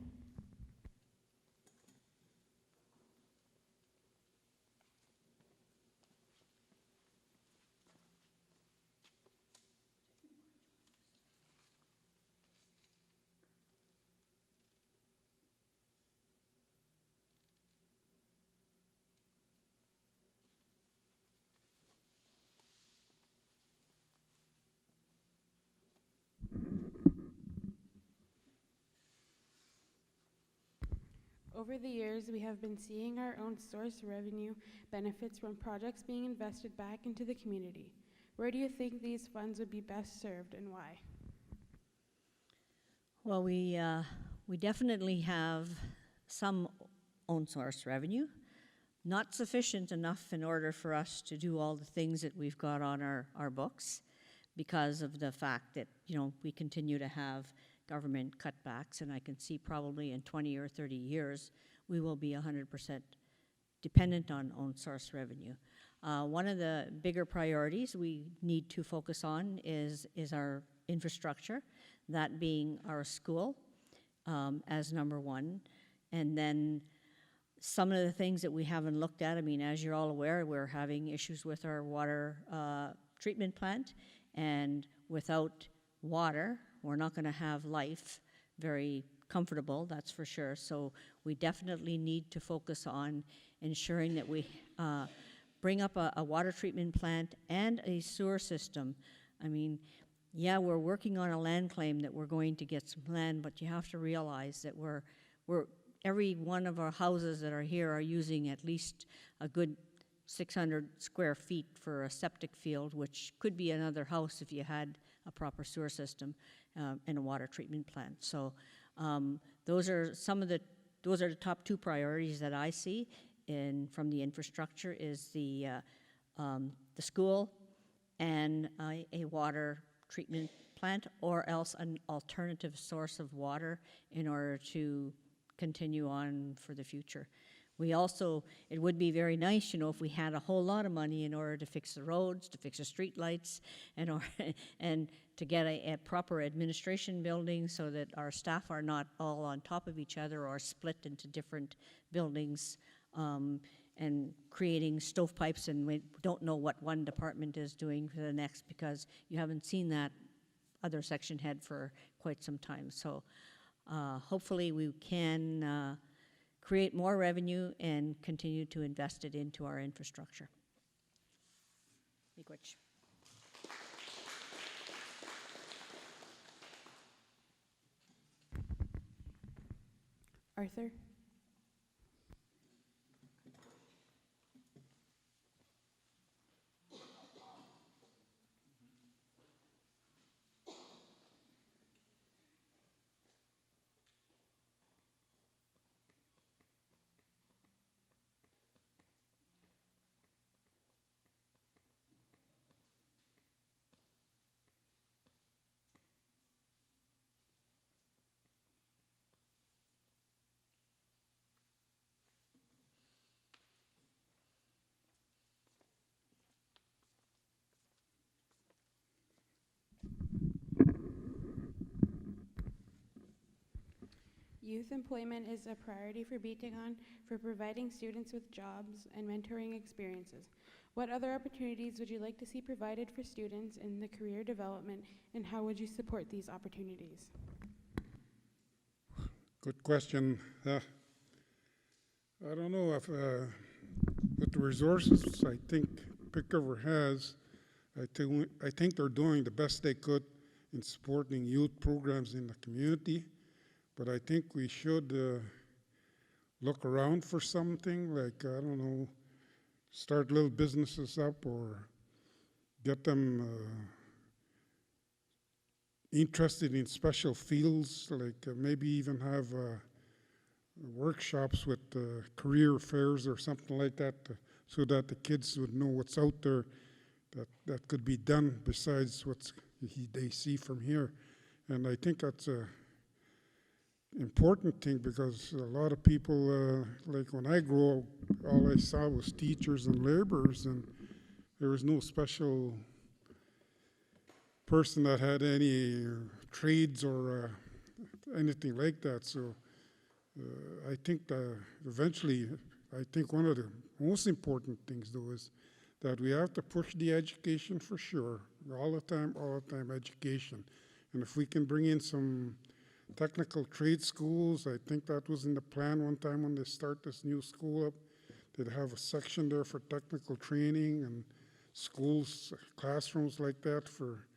Over the years, we have been seeing our own source revenue benefits from projects being invested back into the community. Where do you think these funds would be best served and why? Well, we definitely have some own source revenue, not sufficient enough in order for us to do all the things that we've got on our books because of the fact that, you know, we continue to have government cutbacks, and I can see probably in 20 or 30 years, we will be 100% dependent on own source revenue. One of the bigger priorities we need to focus on is our infrastructure, that being our school as number one. And then some of the things that we haven't looked at, I mean, as you're all aware, we're having issues with our water treatment plant, and without water, we're not going to have life very comfortable, that's for sure. So we definitely need to focus on ensuring that we bring up a water treatment plant and a sewer system. I mean, yeah, we're working on a land claim that we're going to get some land, but you have to realize that we're every one of our houses that are here are using at least a good 600 square feet for a septic field, which could be another house if you had a proper sewer system and a water treatment plant. So those are the top two priorities that I see from the infrastructure is the school and a water treatment plant, or else an alternative source of water in order to continue on for the future. We also, it would be very nice, you know, if we had a whole lot of money in order to fix the roads, to fix the street lights, and to get a proper administration building so that our staff are not all on top of each other or split into different buildings, and creating stovepipes, and we don't know what one department is doing for the next because you haven't seen that other section head for quite some time. So hopefully we can create more revenue and continue to invest it into our infrastructure. Miigwech. Arthur. Youth employment is a priority for Biigtigong for providing students with jobs and mentoring experiences. What other opportunities would you like to see provided for students in the career development, and how would you support these opportunities? Good question. I don't know if, with the resources I think Pickover has, I think they're doing the best they could in supporting youth programs in the community. But I think we should look around for something like, I don't know, start little businesses up or get them interested in special fields, like maybe even have workshops with career fairs or something like that so that the kids would know what's out there that could be done besides what they see from here. And I think that's a important thing, because a lot of people, like when I grew up, all I saw was teachers and laborers, and there was no special person that had any trades or anything like that. So I think that eventually, I think one of the most important things, though, is that we have to push the education for sure, all the time education. And if we can bring in some technical trade schools, I think that was in the plan one time when they start this new school up. They'd have a section there for technical training and schools, classrooms like that for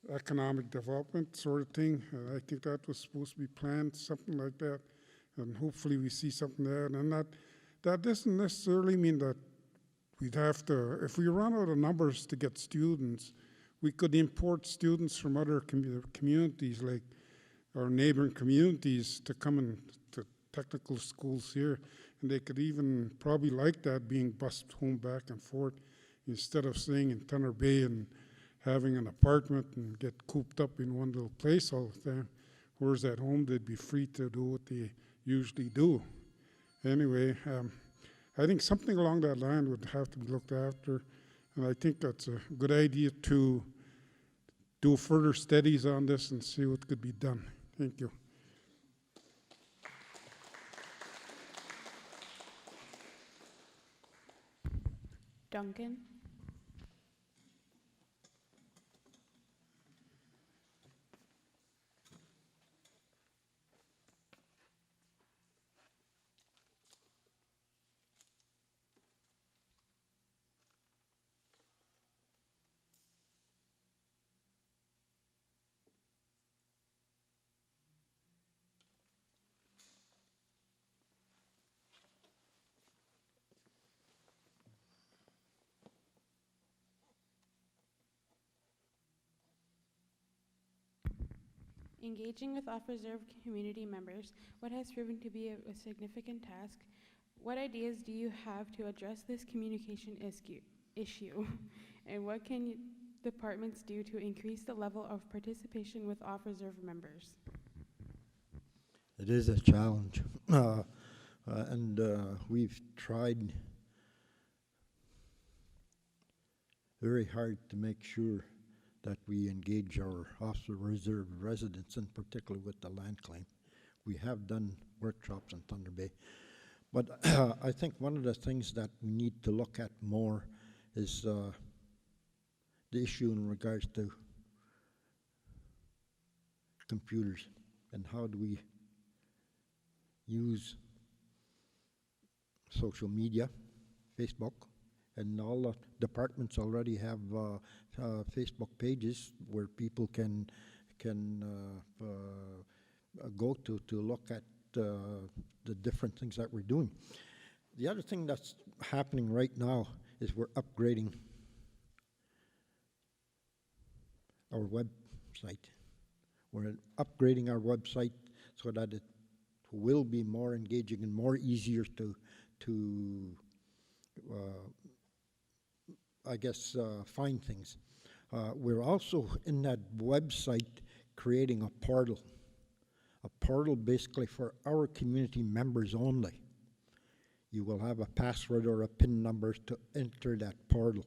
economic development sort of thing. I think that was supposed to be planned, something like that. And hopefully we see something there. And that doesn't necessarily mean that we'd have to, if we run out of numbers to get students, we could import students from other communities, like our neighboring communities, to come in to technical schools here. And they could even probably like that, being bused home back and forth, instead of staying in Thunder Bay and having an apartment and get cooped up in one little place all the time. Whereas at home, they'd be free to do what they usually do. Anyway, I think something along that line would have to be looked after. And I think that's a good idea to do further studies on this and see what could be done. Thank you. Duncan? Engaging with off-reserve community members, what has proven to be a significant task? What ideas do you have to address this communication issue? And what can departments do to increase the level of participation with off-reserve members? It is a challenge. And we've tried very hard to make sure that we engage our off-reserve residents, in particular with the land claim. We have done workshops in Thunder Bay. But I think one of the things that we need to look at more is the issue in regards to computers, and how do we use social media, Facebook, and all the departments already have Facebook pages where people can go to look at the different things that we're doing. The other thing that's happening right now is we're upgrading our website. We're upgrading our website so that it will be more engaging and more easier to find things. We're also in that website creating a portal basically for our community members only. You will have a password or a PIN number to enter that portal.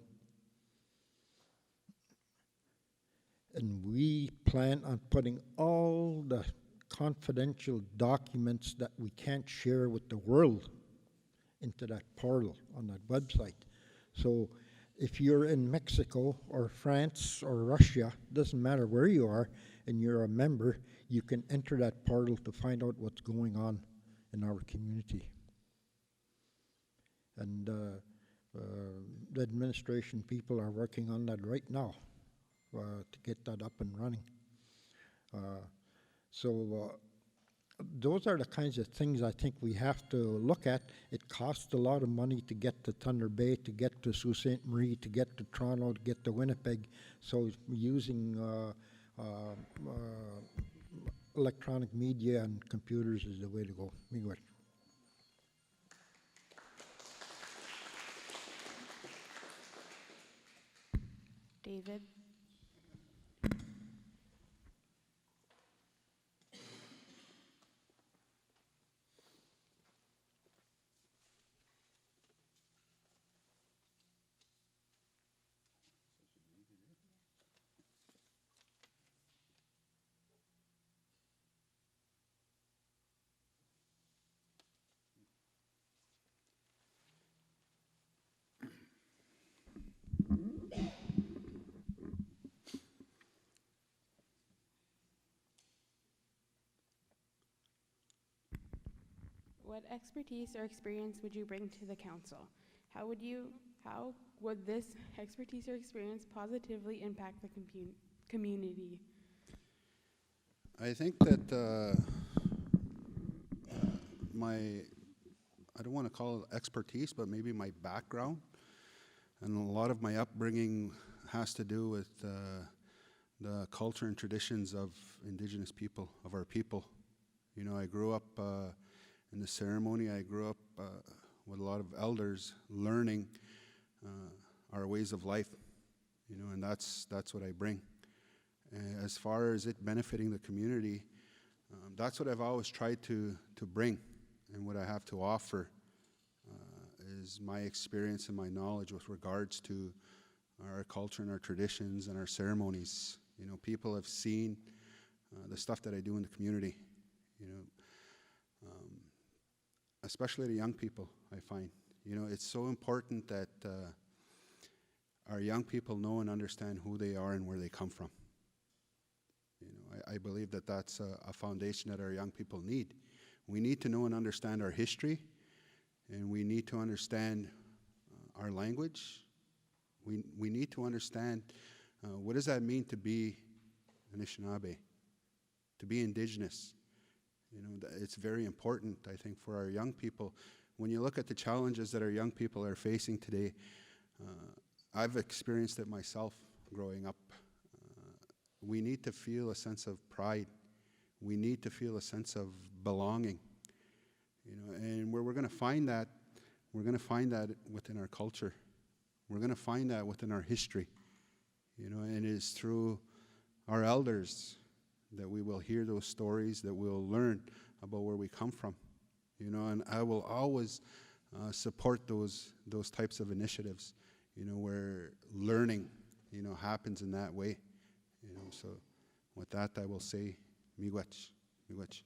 And we plan on putting all the confidential documents that we can't share with the world into that portal on that website. So if you're in Mexico or France or Russia, doesn't matter where you are, and you're a member, you can enter that portal to find out what's going on in our community. And the administration people are working on that right now to get that up and running. Those are the kinds of things I think we have to look at. It costs a lot of money to get to Thunder Bay, to get to Sault Ste. Marie, to get to Toronto, to get to Winnipeg. So using electronic media and computers is the way to go. Anyway. David. What expertise or experience would you bring to the council? How would this expertise or experience positively impact the community? I think that I don't want to call it expertise, but maybe my background and a lot of my upbringing has to do with the culture and traditions of Indigenous people, of our people. You know, I grew up in the ceremony. I grew up with a lot of elders learning our ways of life, you know, and that's what I bring. As far as it benefiting the community, that's what I've always tried to bring, and what I have to offer is my experience and my knowledge with regards to our culture and our traditions and our ceremonies. You know, people have seen the stuff that I do in the community, you know, especially the young people, I find. You know, it's so important that our young people know and understand who they are and where they come from. You know, I believe that that's a foundation that our young people need. We need to know and understand our history, and we need to understand our language. We need to understand what does that mean to be Anishinaabe, to be Indigenous. You know, it's very important, I think, for our young people. When you look at the challenges that our young people are facing today, I've experienced it myself growing up. We need to feel a sense of pride. We need to feel a sense of belonging. You know, and where we're going to find that, we're going to find that within our culture. We're going to find that within our history. You know, and it is through our elders that we will hear those stories, that we'll learn about where we come from. You know, and I will always support those types of initiatives, you know, where learning, you know, happens in that way. You know, so with that, I will say, miigwech, miigwech.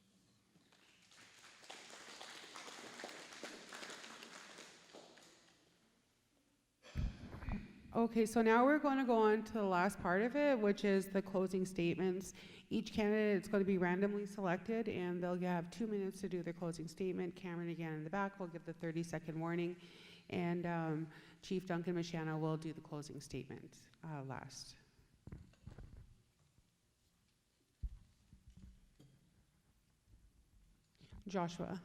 Okay, so now we're going to go on to the last part of it, which is the closing statements. Each candidate is going to be randomly selected, and they'll have 2 minutes to do their closing statement. Cameron, again, in the back, will give the 30-second warning, and Chief Duncan Mishana will do the closing statement last. Joshua.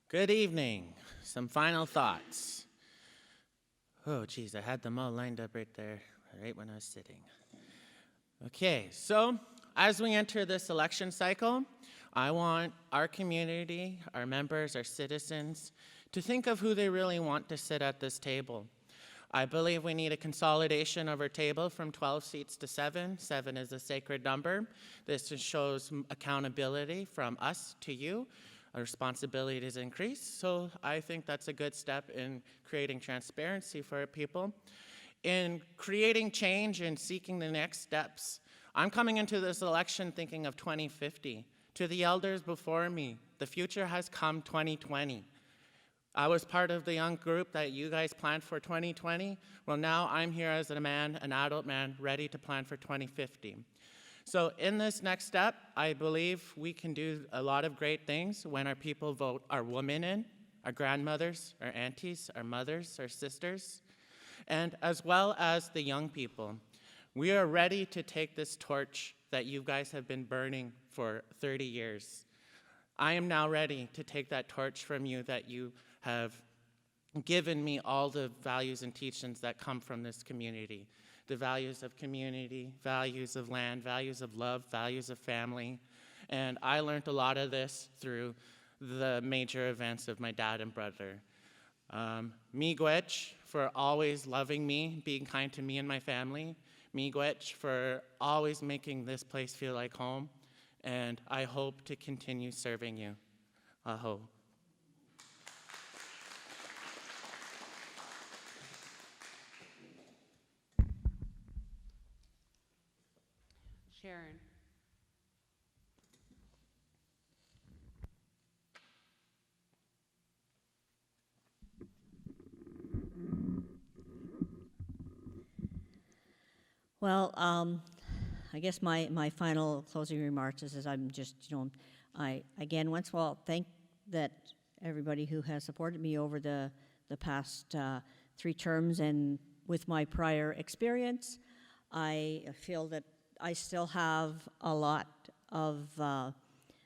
Good evening. Some final thoughts. Oh, geez, I had them all lined up right there, right when I was sitting. Okay, so as we enter this election cycle, I want our community, our members, our citizens, to think of who they really want to sit at this table. I believe we need a consolidation of our table from 12 seats to 7. 7 is a sacred number. This just shows accountability from us to you. Our responsibilities increase, so I think that's a good step in creating transparency for our people. In creating change and seeking the next steps, I'm coming into this election thinking of 2050. To the elders before me, the future has come 2020. I was part of the young group that you guys planned for 2020. Well, now I'm here as a man, an adult man, ready to plan for 2050. So in this next step, I believe we can do a lot of great things when our people vote our women in, our grandmothers, our aunties, our mothers, our sisters, and as well as the young people. We are ready to take this torch that you guys have been burning for 30 years. I am now ready to take that torch from you that you have given me all the values and teachings that come from this community. The values of community, values of land, values of love, values of family. And I learned a lot of this through the major events of my dad and brother. Miigwech for always loving me, being kind to me and my family. Miigwech for always making this place feel like home. And I hope to continue serving you. Aho. Sharon. Well, I guess my final closing remarks is I'm just, I, again, once in a while, thank that everybody who has supported me over the past 3 terms, and with my prior experience, I feel that I still have a lot of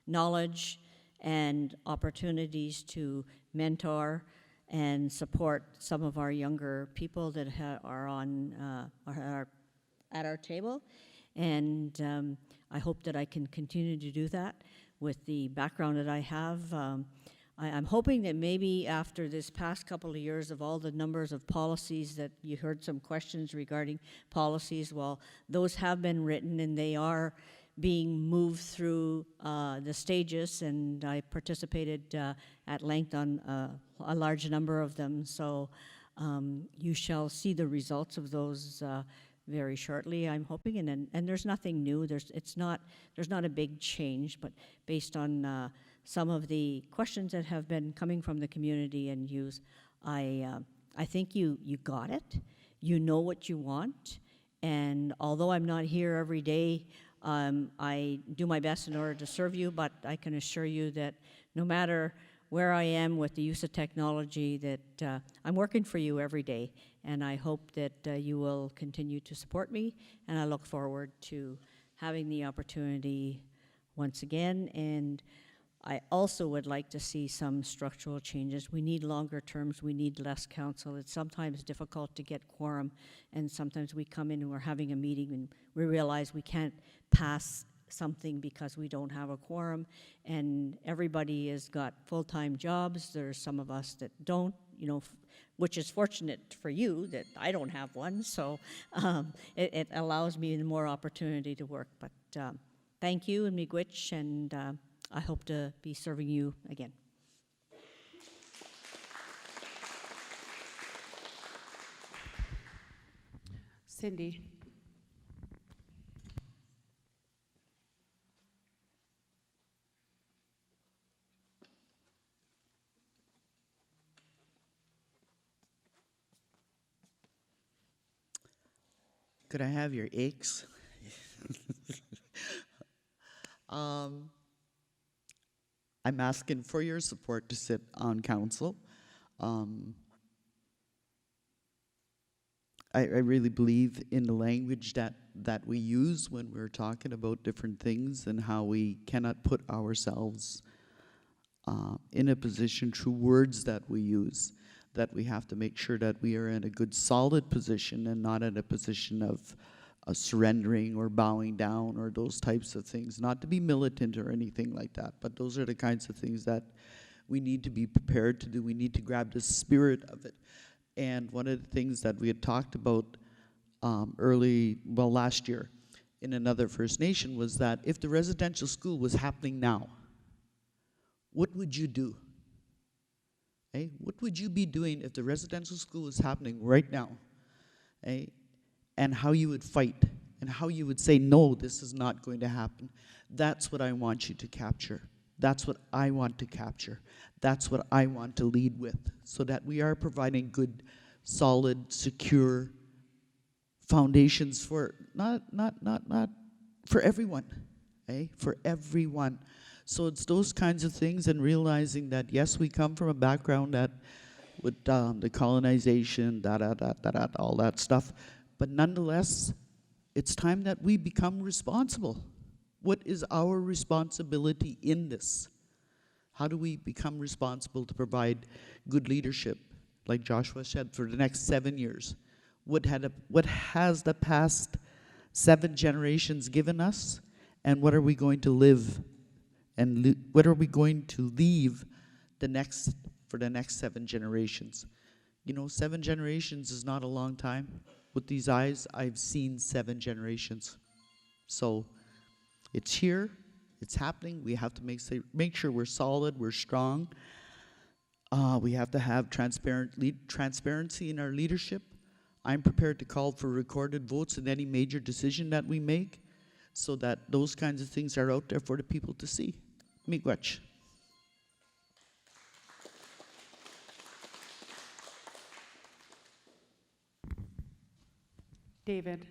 knowledge and opportunities to mentor and support some of our younger people that are at our table, and I hope that I can continue to do that with the background that I have. I'm hoping that maybe after this past couple of years of all the numbers of policies that you heard some questions regarding policies, well, those have been written and they are being moved through the stages, and I participated at length on a large number of them. So you shall see the results of those very shortly, I'm hoping, and there's nothing new. There's not a big change, but based on some of the questions that have been coming from the community and yous, I think you got it. You know what you want, and although I'm not here every day, I do my best in order to serve you. But I can assure you that no matter where I am with the use of technology, that I'm working for you every day, and I hope that you will continue to support me, and I look forward to having the opportunity once again. And I also would like to see some structural changes. We need longer terms, we need less council. It's sometimes difficult to get quorum, and sometimes we come in and we're having a meeting and we realize we can't pass something because we don't have a quorum, and everybody has got full-time jobs. There's some of us that don't, which is fortunate for you that I don't have one, so it allows me more opportunity to work. But thank you, and miigwech, and I hope to be serving you again. Cindy. Could I have your aches? I'm asking for your support to sit on council. I really believe in the language that we use when we're talking about different things, and how we cannot put ourselves in a position through words that we use, that we have to make sure that we are in a good solid position and not in a position of surrendering or bowing down or those types of things. Not to be militant or anything like that, but those are the kinds of things that we need to be prepared to do. We need to grab the spirit of it. And one of the things that we had talked about last year in another First Nation was that if the residential school was happening now, what would you do? Okay? What would you be doing if the residential school was happening right now? Okay? And how you would fight, and how you would say, no, this is not going to happen. That's what I want you to capture. That's what I want to capture. That's what I want to lead with, so that we are providing good, solid, secure foundations for not for everyone, eh? For everyone. So it's those kinds of things, and realizing that yes, we come from a background that with the colonization, all that stuff, but nonetheless, it's time that we become responsible. What is our responsibility in this? How do we become responsible to provide good leadership, like Joshua said, for the next 7 years? What has the past 7 generations given us, and what are we going to live and what are we going to leave for the next 7 generations? You know, 7 generations is not a long time. With these eyes, I've seen 7 generations. So it's here, it's happening. We have to make sure we're solid, we're strong. We have to have transparency in our leadership. I'm prepared to call for recorded votes in any major decision that we make, so that those kinds of things are out there for the people to see. Miigwech. David.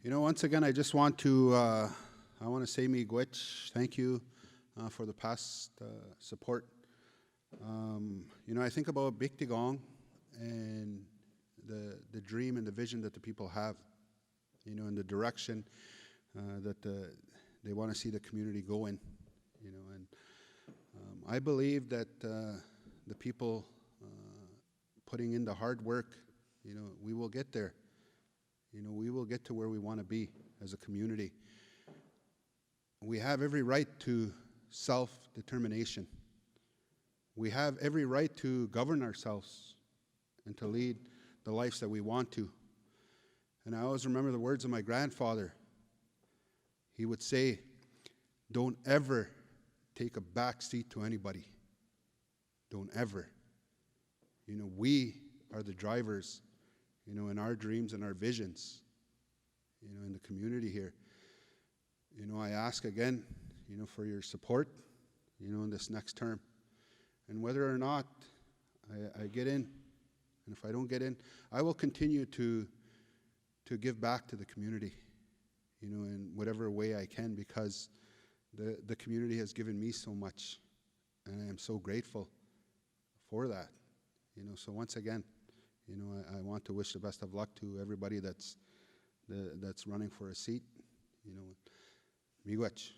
You know, once again, I just want to, I want to say miigwech, thank you for the past support. You know, I think about Biigtigong and the dream and the vision that the people have, you know, and the direction that they want to see the community go in, you know, and I believe that the people putting in the hard work, you know, we will get there. You know, we will get to where we want to be as a community. We have every right to self-determination. We have every right to govern ourselves and to lead the lives that we want to. And I always remember the words of my grandfather. He would say, don't ever take a back seat to anybody. Don't ever. You know, we are the drivers, you know, in our dreams and our visions, you know, in the community here. You know, I ask again, you know, for your support, you know, in this next term. And whether or not I get in, and if I don't get in, I will continue to give back to the community, you know, in whatever way I can, because the community has given me so much, and I am so grateful for that. You know, so once again, you know, I want to wish the best of luck to everybody that's running for a seat. You know, miigwech.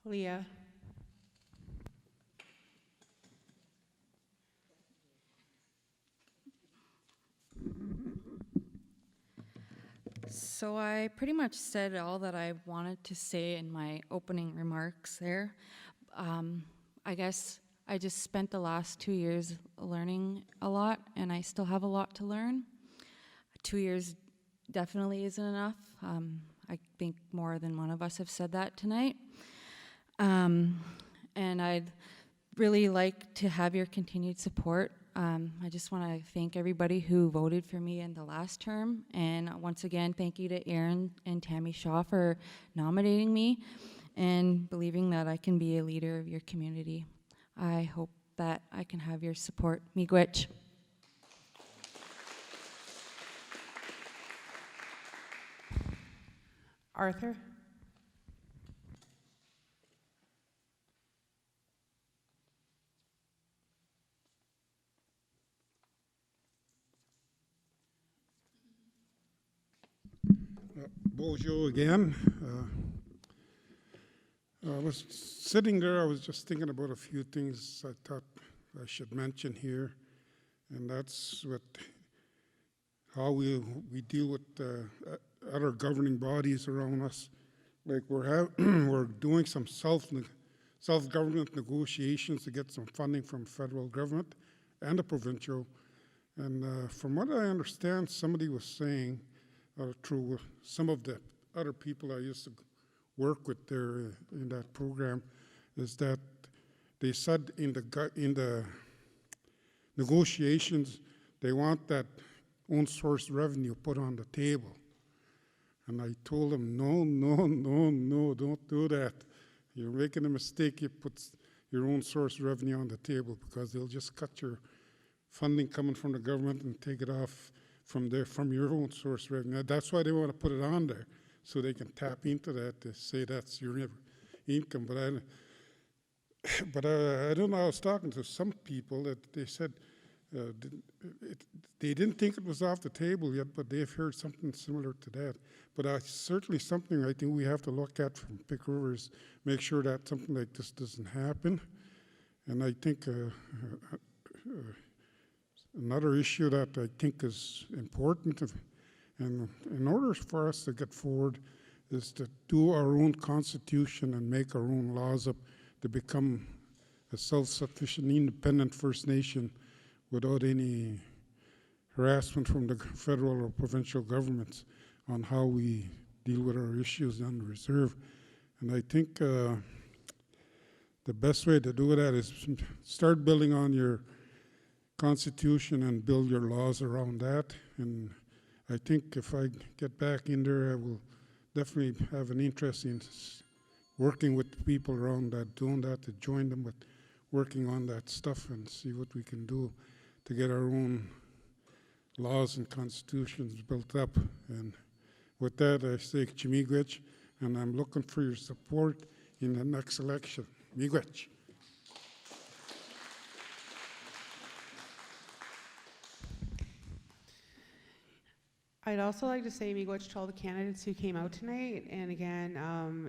Leah. So I pretty much said all that I wanted to say in my opening remarks there. I guess I just spent the last 2 years learning a lot, and I still have a lot to learn. 2 years definitely isn't enough. I think more than one of us have said that tonight. And I'd really like to have your continued support. I just want to thank everybody who voted for me in the last term. And once again, thank you to Aaron and Tammy Shaw for nominating me and believing that I can be a leader of your community. I hope that I can have your support. Miigwech. Arthur. Bonjour again. I was sitting there, I was just thinking about a few things I thought I should mention here, and that's how we deal with other governing bodies around us. Like we're doing some self-government negotiations to get some funding from federal government and the provincial. And from what I understand, somebody was saying, through some of the other people I used to work with there in that program, is that they said in the negotiations they want that own source revenue put on the table. And I told them, no, don't do that. You're making a mistake. You put your own source revenue on the table, because they'll just cut your funding coming from the government and take it off from your own source revenue. That's why they want to put it on there, so they can tap into that to say that's your income. But I don't know. I was talking to some people that they said they didn't think it was off the table yet, but they've heard something similar to that. But certainly something I think we have to look at from Pick Rivers, make sure that something like this doesn't happen. And I think another issue that I think is important, and in order for us to get forward, is to do our own constitution and make our own laws up to become a self-sufficient, independent First Nation without any harassment from the federal or provincial governments on how we deal with our issues on the reserve. And I think the best way to do that is start building on your constitution and build your laws around that. And I think if I get back in there, I will definitely have an interest in working with the people around that, doing that, to join them with working on that stuff and see what we can do to get our own laws and constitutions built up. And with that, I say Miigwech, and I'm looking for your support in the next election. Miigwech. I'd also like to say miigwech to all the candidates who came out tonight. And again,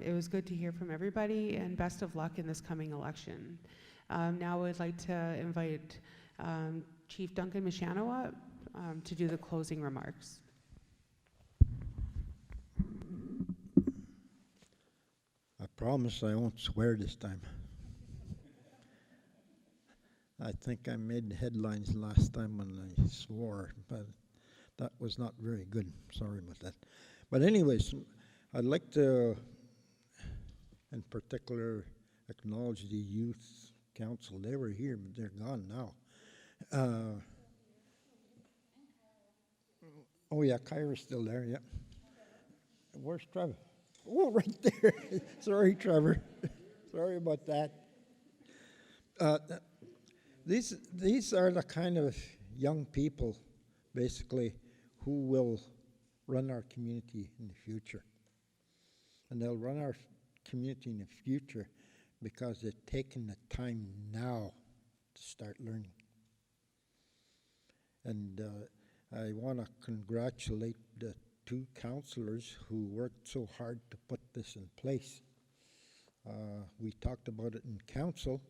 it was good to hear from everybody, and best of luck in this coming election. Now I'd like to invite Chief Duncan Mishano up to do the closing remarks. I promise I won't swear this time. I think I made headlines last time when I swore, but that was not very good. Sorry about that. But anyways, I'd like to, in particular, acknowledge the Youth Council. They were here, but they're gone now. Oh yeah, Kyra's still there, yeah. Where's Trevor? Oh, right there. Sorry, Trevor. Sorry about that. These are the kind of young people, basically, who will run our community in the future. And they'll run our community in the future because they're taking the time now to start learning. And I want to congratulate the two councillors who worked so hard to put this in place. We talked about it in council,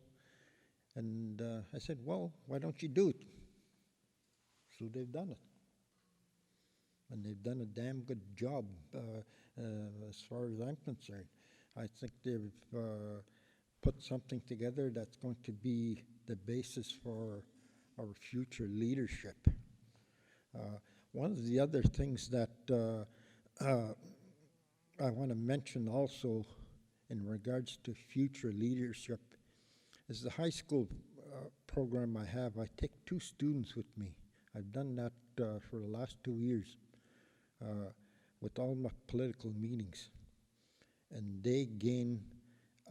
and I said, well, why don't you do it? So they've done it. And they've done a damn good job as far as I'm concerned. I think they've put something together that's going to be the basis for our future leadership. One of the other things that I want to mention also in regards to future leadership is the high school program I have. I take 2 students with me. I've done that for the last 2 years with all my political meetings. And they gain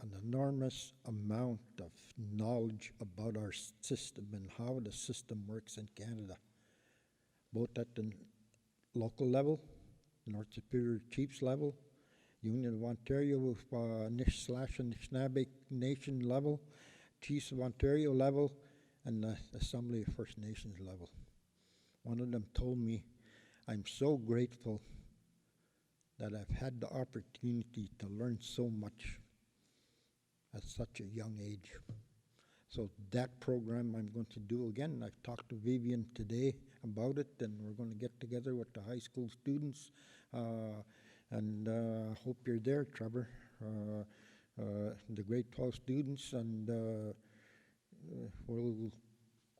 an enormous amount of knowledge about our system and how the system works in Canada, both at the local level, North Superior Chiefs level, Union of Ontario Nishnaabeg Nation level, Chiefs of Ontario level, and the Assembly of First Nations level. One of them told me, I'm so grateful that I've had the opportunity to learn so much at such a young age. So that program I'm going to do again. I've talked to Vivian today about it, and we're going to get together with the high school students, and hope you're there, Trevor, the grade 12 students, and we'll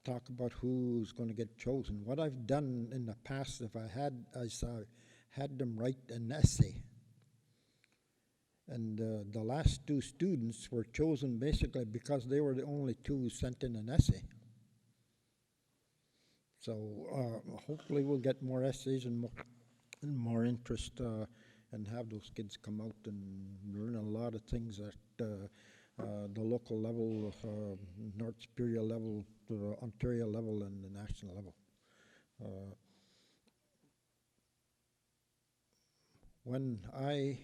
talk about who's going to get chosen. What I've done in the past, if I had them write an essay. And the last 2 students were chosen basically because they were the only 2 who sent in an essay. So hopefully we'll get more essays and more interest and have those kids come out and learn a lot of things at the local level, North Superior level, the Ontario level, and the national level. When I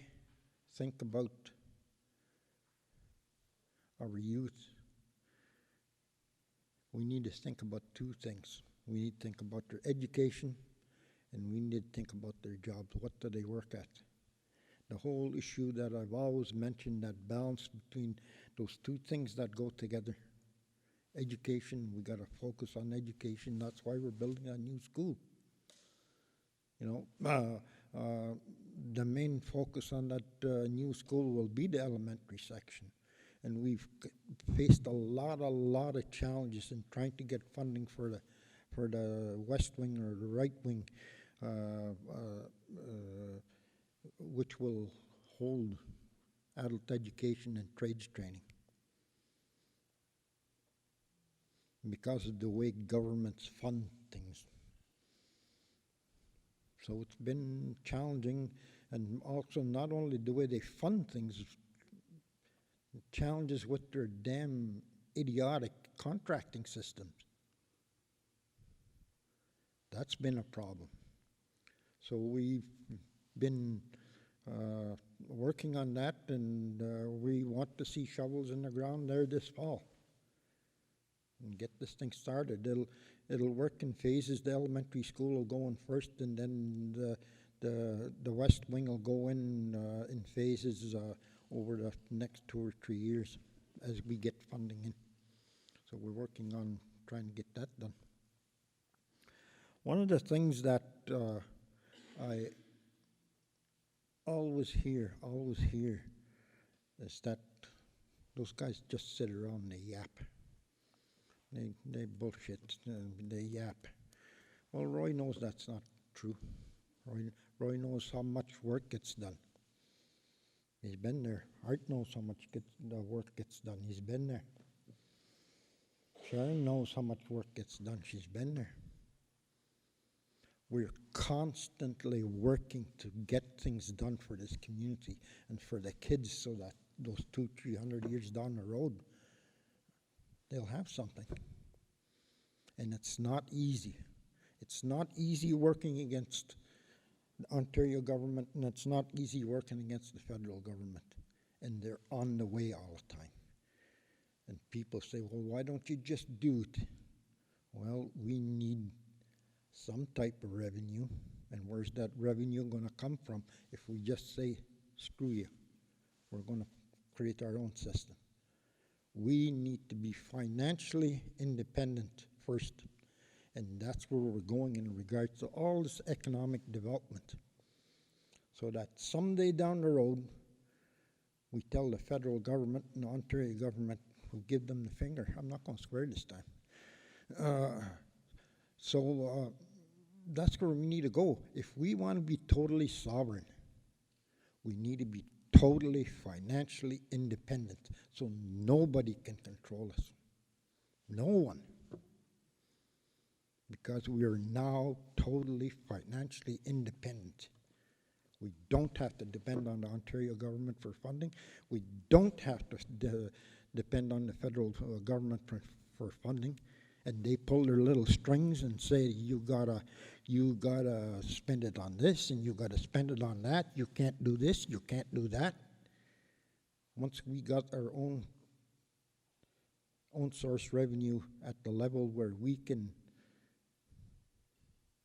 think about our youth, we need to think about 2 things. We need to think about their education, and we need to think about their jobs. What do they work at? The whole issue that I've always mentioned, that balance between those two things that go together. Education, we got to focus on education. That's why we're building a new school. You know, the main focus on that new school will be the elementary section. And we've faced a lot of challenges in trying to get funding for the west wing or the right wing, which will hold adult education and trades training. Because of the way governments fund things. So it's been challenging, and also not only the way they fund things, challenges with their damn idiotic contracting systems. That's been a problem. So we've been working on that, and we want to see shovels in the ground there this fall and get this thing started. It'll work in phases. The elementary school will go in first, and then the west wing will go in phases over the next 2 or 3 years as we get funding in. So we're working on trying to get that done. One of the things that I always hear is that those guys just sit around and they yap. They bullshit, they yap. Well, Roy knows that's not true. Roy knows how much work gets done. He's been there. Art knows how much the work gets done. He's been there. Sharon knows how much work gets done. She's been there. We're constantly working to get things done for this community and for the kids, so that those 200-300 years down the road, they'll have something. And it's not easy. It's not easy working against the Ontario government, and it's not easy working against the federal government. And they're on the way all the time. And people say, well, why don't you just do it? Well, we need some type of revenue. And where's that revenue going to come from if we just say, screw you, we're going to create our own system? We need to be financially independent first. And that's where we're going in regards to all this economic development. So that someday down the road, we tell the federal government and the Ontario government, we give them the finger. I'm not going to swear this time. That's where we need to go. If we want to be totally sovereign, we need to be totally financially independent, so nobody can control us. No one. Because we are now totally financially independent. We don't have to depend on the Ontario government for funding. We don't have to depend on the federal government for funding. And they pull their little strings and say, you gotta spend it on this, and you gotta spend it on that. You can't do this, you can't do that. Once we got our own source revenue at the level where we can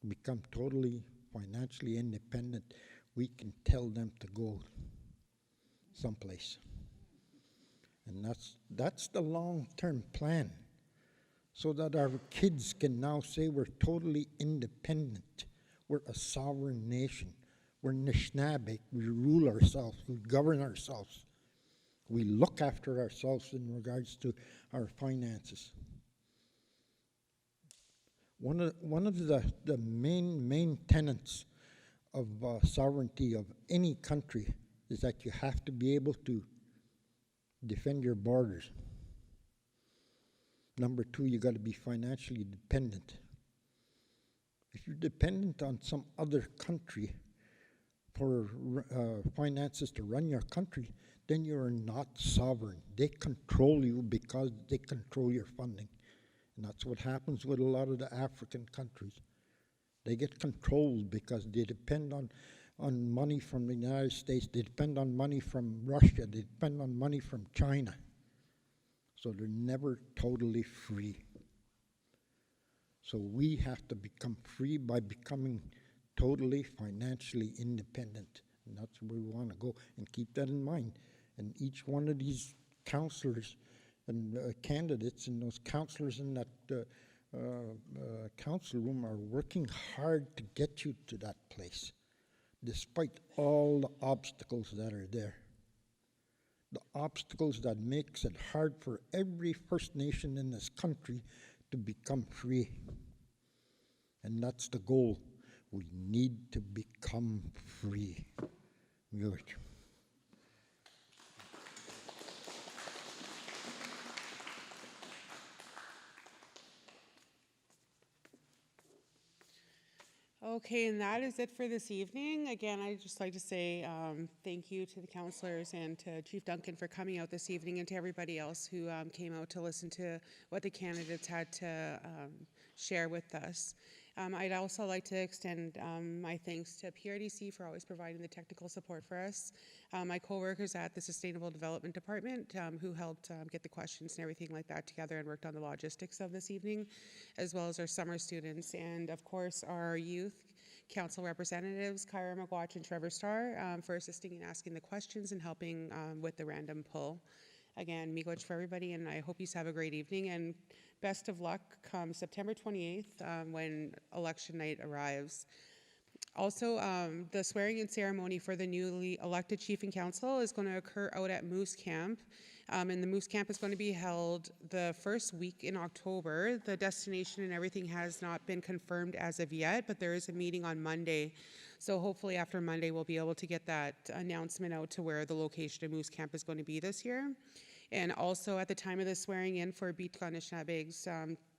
become totally financially independent, we can tell them to go someplace. And that's the long-term plan, so that our kids can now say we're totally independent. We're a sovereign nation. We're Nishnaabeg. We rule ourselves. We govern ourselves. We look after ourselves in regards to our finances. One of the main tenets of sovereignty of any country is that you have to be able to defend your borders. Number two, you got to be financially dependent. If you're dependent on some other country for finances to run your country, then you're not sovereign. They control you because they control your funding. And that's what happens with a lot of the African countries. They get controlled because they depend on money from the United States. They depend on money from Russia. They depend on money from China. So they're never totally free. So we have to become free by becoming totally financially independent. And that's where we want to go, and keep that in mind. And each one of these counselors and candidates and those counselors in that council room are working hard to get you to that place, despite all the obstacles that are there. The obstacles that makes it hard for every First Nation in this country to become free. And that's the goal. We need to become free. Good. Okay, and that is it for this evening. Again, I'd just like to say thank you to the councillors and to Chief Duncan for coming out this evening, and to everybody else who came out to listen to what the candidates had to share with us. I'd also like to extend my thanks to PRDC for always providing the technical support for us, my co-workers at the Sustainable Development Department who helped get the questions and everything like that together and worked on the logistics of this evening, as well as our summer students, and of course our youth council representatives, Kyra McGuatch and Trevor Starr, for assisting and asking the questions and helping with the random pull. Again, miigwech for everybody, and I hope you have a great evening, and best of luck come September 28th when election night arrives. Also, the swearing-in ceremony for the newly elected chief and council is going to occur out at Moose Camp, and the Moose Camp is going to be held the first week in October. The destination and everything has not been confirmed as of yet, but there is a meeting on Monday. So hopefully after Monday, we'll be able to get that announcement out to where the location of Moose Camp is going to be this year. And also at the time of the swearing in for Biigtigong Nishnaabeg's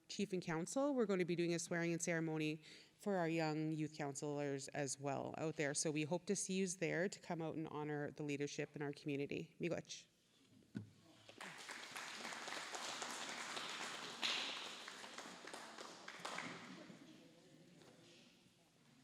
chief and council, we're going to be doing a swearing in ceremony for our young youth councilors as well out there. So we hope to see you there to come out and honor the leadership in our community. Miigwech.